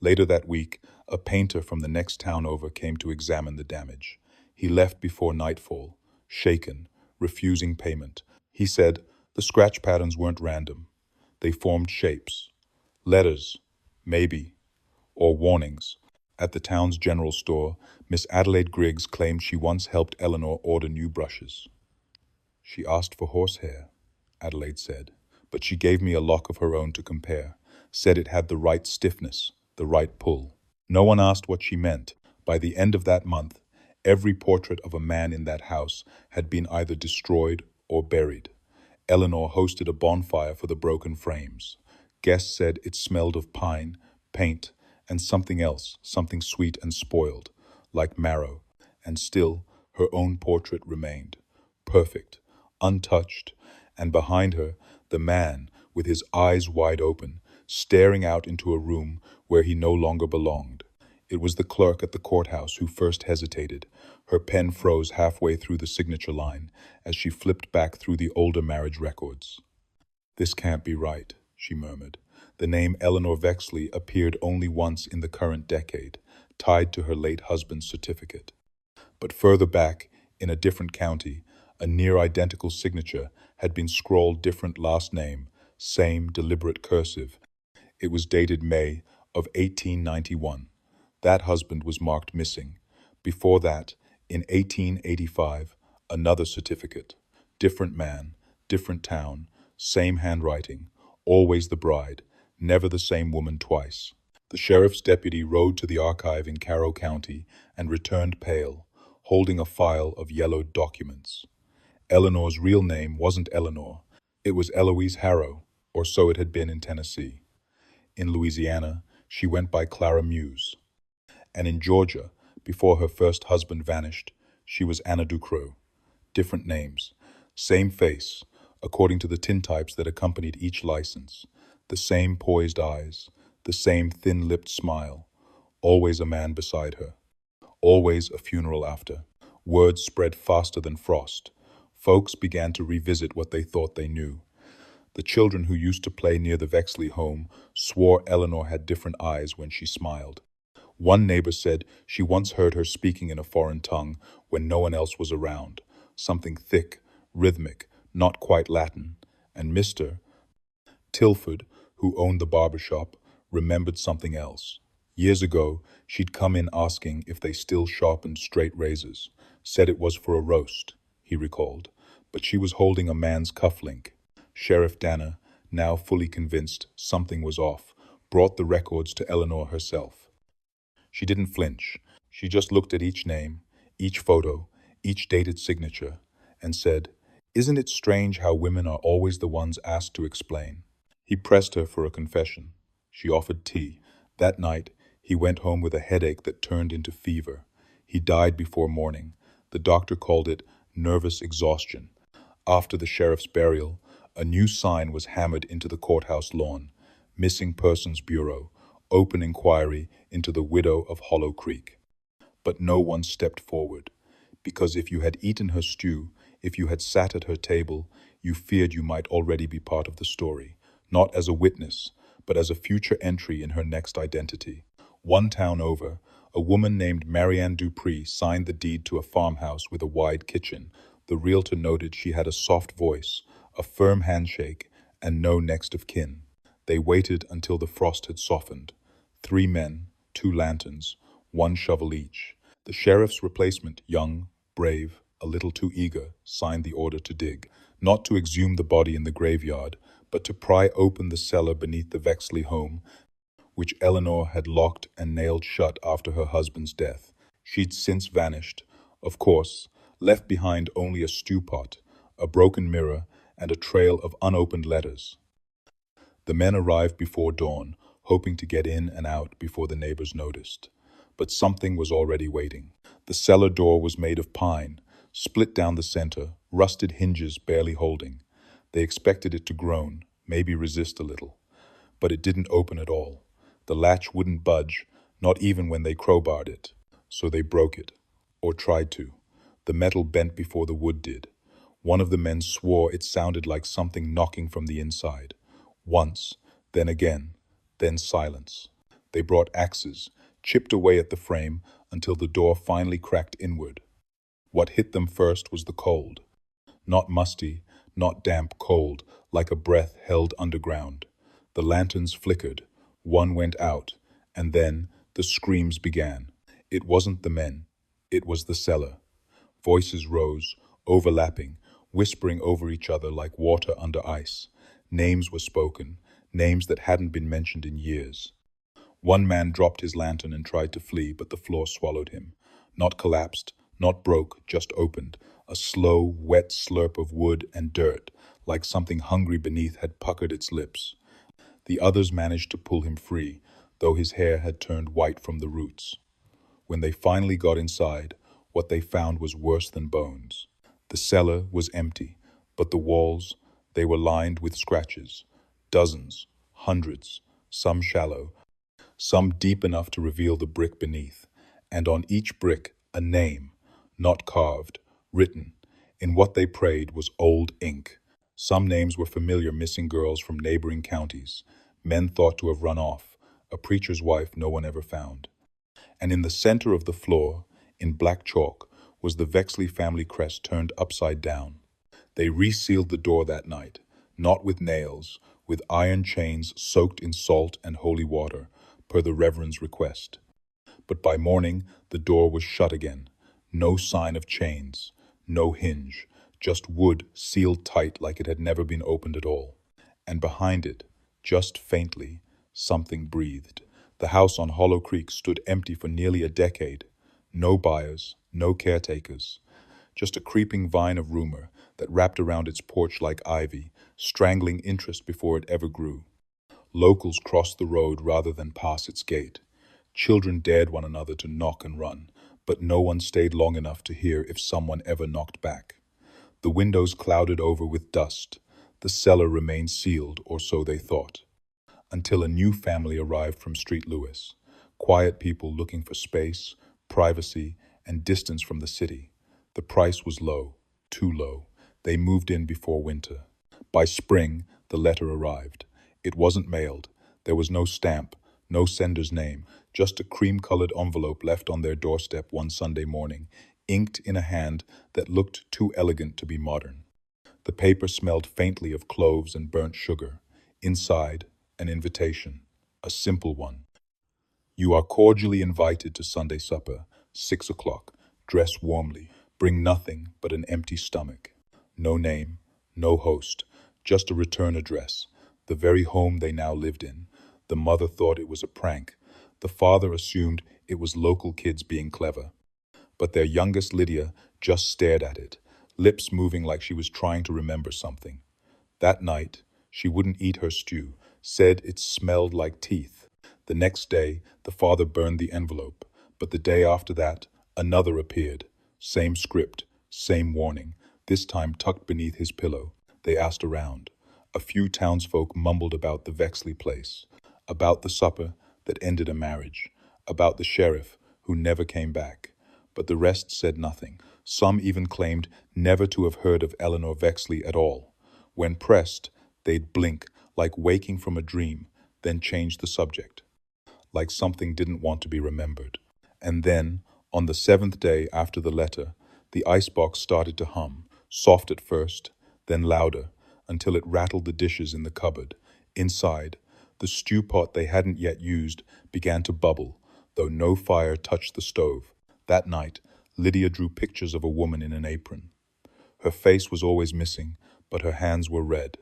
Later that week, a painter from the next town over came to examine the damage. He left before nightfall, shaken, refusing payment. He said the scratch patterns weren't random. They formed shapes, letters, maybe, or warnings. At the town's general store, Miss Adelaide Griggs claimed she once helped Eleanor order new brushes. "She asked for horsehair," Adelaide said, "but she gave me a lock of her own to compare, said it had the right stiffness, the right pull." No one asked what she meant. By the end of that month, every portrait of a man in that house had been either destroyed or buried. Eleanor hosted a bonfire for the broken frames. Guests said it smelled of pine, paint, and something else, something sweet and spoiled, like marrow. And still, her own portrait remained, perfect, untouched, and behind her, the man, with his eyes wide open, staring out into a room where he no longer belonged. It was the clerk at the courthouse who first hesitated. Her pen froze halfway through the signature line as she flipped back through the older marriage records. "This can't be right," she murmured. The name Eleanor Vexley appeared only once in the current decade, tied to her late husband's certificate. But further back, in a different county, a near-identical signature had been scrawled different last name, same deliberate cursive. It was dated May of 1891. That husband was marked missing. Before that, in 1885, another certificate. Different man, different town, same handwriting, always the bride, never the same woman twice. The sheriff's deputy rode to the archive in Carroll County and returned pale, holding a file of yellowed documents. Eleanor's real name wasn't Eleanor. It was Eloise Harrow, or so it had been in Tennessee. In Louisiana, she went by Clara Muse. And in Georgia, before her first husband vanished, she was Anna Ducreux. Different names, same face, according to the tintypes that accompanied each license. The same poised eyes, the same thin-lipped smile, always a man beside her, always a funeral after. Words spread faster than frost. Folks began to revisit what they thought they knew. The children who used to play near the Vexley home swore Eleanor had different eyes when she smiled. One neighbor said she once heard her speaking in a foreign tongue when no one else was around, something thick, rhythmic, not quite Latin, and Mr. Tilford, who owned the barber shop, remembered something else. Years ago, she'd come in asking if they still sharpened straight razors, said it was for a roast, he recalled, but she was holding a man's cufflink. Sheriff Danner, now fully convinced something was off, brought the records to Eleanor herself. She didn't flinch. She just looked at each name, each photo, each dated signature, and said, "Isn't it strange how women are always the ones asked to explain?" He pressed her for a confession. She offered tea. That night, he went home with a headache that turned into fever. He died before morning. The doctor called it nervous exhaustion. After the sheriff's burial, a new sign was hammered into the courthouse lawn: Missing Persons Bureau, open inquiry into the widow of Hollow Creek. But no one stepped forward, because if you had eaten her stew, if you had sat at her table, you feared you might already be part of the story, not as a witness, but as a future entry in her next identity. One town over, a woman named Marianne Dupree signed the deed to a farmhouse with a wide kitchen. The realtor noted she had a soft voice, a firm handshake, and no next of kin. They waited until the frost had softened. 3 men, 2 lanterns, 1 shovel each. The sheriff's replacement, young, brave, a little too eager, signed the order to dig, not to exhume the body in the graveyard, but to pry open the cellar beneath the Vexley home, which Eleanor had locked and nailed shut after her husband's death. She'd since vanished, of course, left behind only a stew pot, a broken mirror, and a trail of unopened letters. The men arrived before dawn, hoping to get in and out before the neighbors noticed. But something was already waiting. The cellar door was made of pine, split down the center, rusted hinges barely holding. They expected it to groan, maybe resist a little. But it didn't open at all. The latch wouldn't budge, not even when they crowbarred it. So they broke it, or tried to. The metal bent before the wood did. One of the men swore it sounded like something knocking from the inside. Once, then again, then silence. They brought axes, chipped away at the frame until the door finally cracked inward. What hit them first was the cold. Not musty, not damp cold, like a breath held underground. The lanterns flickered, one went out, and then the screams began. It wasn't the men, it was the cellar. Voices rose, overlapping, whispering over each other like water under ice. Names were spoken, names that hadn't been mentioned in years. One man dropped his lantern and tried to flee, but the floor swallowed him. Not collapsed, not broke, just opened. A slow, wet slurp of wood and dirt, like something hungry beneath had puckered its lips. The others managed to pull him free, though his hair had turned white from the roots. When they finally got inside, what they found was worse than bones. The cellar was empty, but the walls, they were lined with scratches. Dozens, hundreds, some shallow, some deep enough to reveal the brick beneath. And on each brick, a name, not carved, written. In what they prayed was old ink. Some names were familiar missing girls from neighboring counties, men thought to have run off, a preacher's wife no one ever found. And in the center of the floor, in black chalk, was the Vexley family crest turned upside down. They resealed the door that night, not with nails, with iron chains soaked in salt and holy water, per the Reverend's request. But by morning, the door was shut again. No sign of chains, no hinge, just wood sealed tight like it had never been opened at all. And behind it, just faintly, something breathed. The house on Hollow Creek stood empty for nearly a decade. No buyers, no caretakers. Just a creeping vine of rumor that wrapped around its porch like ivy, strangling interest before it ever grew. Locals crossed the road rather than pass its gate. Children dared one another to knock and run, but no one stayed long enough to hear if someone ever knocked back. The windows clouded over with dust. The cellar remained sealed, or so they thought, until a new family arrived from Street Lewis. Quiet people looking for space, privacy, and distance from the city. The price was low, too low. They moved in before winter. By spring, the letter arrived. It wasn't mailed. There was no stamp, no sender's name, just a cream-colored envelope left on their doorstep one Sunday morning, inked in a hand that looked too elegant to be modern. The paper smelled faintly of cloves and burnt sugar. Inside, an invitation, a simple one. You are cordially invited to Sunday supper, 6 o'clock. Dress warmly. Bring nothing but an empty stomach. No name, no host, just a return address, the very home they now lived in. The mother thought it was a prank. The father assumed It was local kids being clever. But their youngest Lydia just stared at it, lips moving like she was trying to remember something. That night, she wouldn't eat her stew, said it smelled like teeth. The next day, the father burned the envelope, but the day after that, another appeared. Same script, same warning, this time tucked beneath his pillow. They asked around. A few townsfolk mumbled about the Vexley place, about the supper that ended a marriage, about the sheriff who never came back. But the rest said nothing. Some even claimed never to have heard of Eleanor Vexley at all. When pressed, they'd blink, like waking from a dream, then change the subject, like something didn't want to be remembered. And then, on the seventh day after the letter, the icebox started to hum, soft at first, then louder, until it rattled the dishes in the cupboard. Inside, the stew pot they hadn't yet used began to bubble, though no fire touched the stove. That night, Lydia drew pictures of a woman in an apron. Her face was always missing, but her hands were red.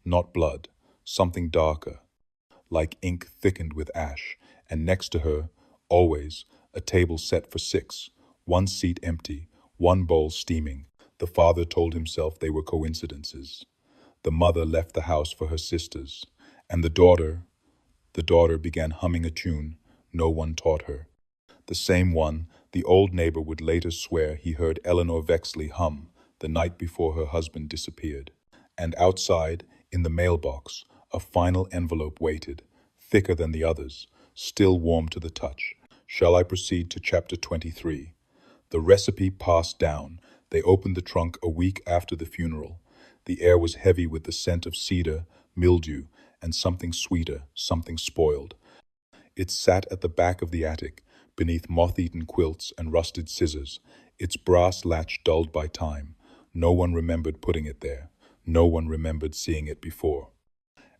Not blood, something darker, like ink thickened with ash, and next to her, always, a table set for six, one seat empty, one bowl steaming. The father told himself they were coincidences. The mother left the house for her sisters, and the daughter began humming a tune no one taught her. The same one the old neighbor would later swear he heard Eleanor Vexley hum the night before her husband disappeared. And outside, in the mailbox, a final envelope waited, thicker than the others, still warm to the touch. Shall I proceed to chapter 23? The recipe passed down. They opened the trunk a week after the funeral. The air was heavy with the scent of cedar, mildew, and something sweeter, something spoiled. It sat at the back of the attic, beneath moth-eaten quilts and rusted scissors, its brass latch dulled by time. No one remembered putting it there. No one remembered seeing it before.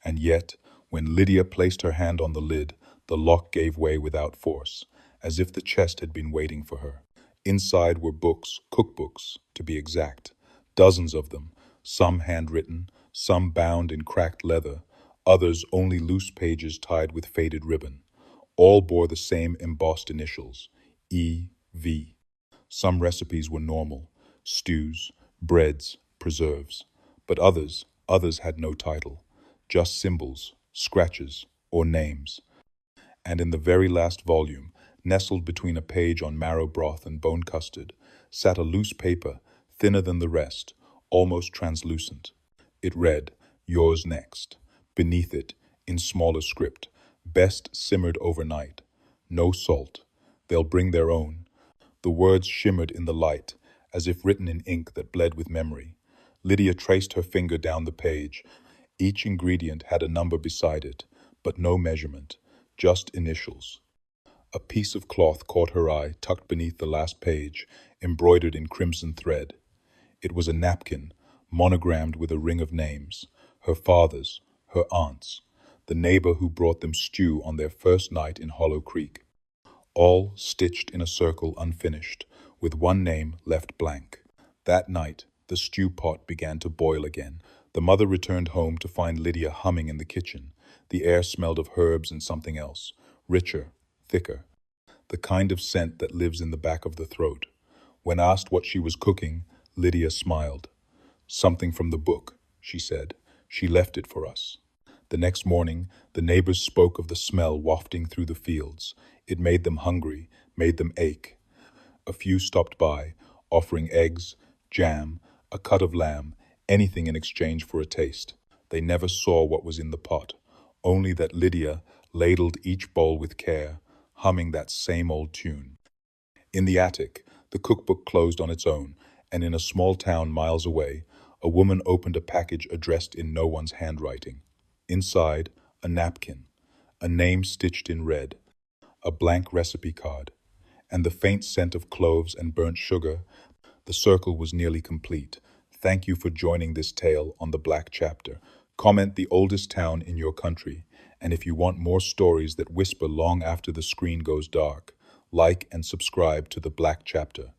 And yet, when Lydia placed her hand on the lid, the lock gave way without force, as if the chest had been waiting for her. Inside were books, cookbooks, to be exact, dozens of them, some handwritten, some bound in cracked leather, others only loose pages tied with faded ribbon. All bore the same embossed initials, E.V. Some recipes were normal, stews, breads, preserves. But others had no title, just symbols, scratches, or names. And in the very last volume, nestled between a page on marrow broth and bone custard, sat a loose paper, thinner than the rest, almost translucent. It read, "Yours next." Beneath it, in smaller script, "Best simmered overnight. No salt. They'll bring their own." The words shimmered in the light, as if written in ink that bled with memory. Lydia traced her finger down the page. Each ingredient had a number beside it, but no measurement, just initials. A piece of cloth caught her eye, tucked beneath the last page, embroidered in crimson thread. It was a napkin, monogrammed with a ring of names, her father's, her aunt's, the neighbor who brought them stew on their first night in Hollow Creek. All stitched in a circle unfinished, with one name left blank. That night, the stew pot began to boil again. The mother returned home to find Lydia humming in the kitchen. The air smelled of herbs and something else, richer, thicker, the kind of scent that lives in the back of the throat. When asked what she was cooking, Lydia smiled. "Something from the book," she said. "She left it for us." The next morning, the neighbors spoke of the smell wafting through the fields. It made them hungry, made them ache. A few stopped by, offering eggs, jam, a cut of lamb, anything in exchange for a taste. They never saw what was in the pot, only that Lydia ladled each bowl with care, humming that same old tune. In the attic, the cookbook closed on its own, and in a small town miles away, a woman opened a package addressed in no one's handwriting. Inside, a napkin, a name stitched in red, a blank recipe card, and the faint scent of cloves and burnt sugar. The circle was nearly complete. Thank you for joining this tale on the Black Chapter. Comment the oldest town in your country, and if you want more stories that whisper long after the screen goes dark, like and subscribe to the Black Chapter.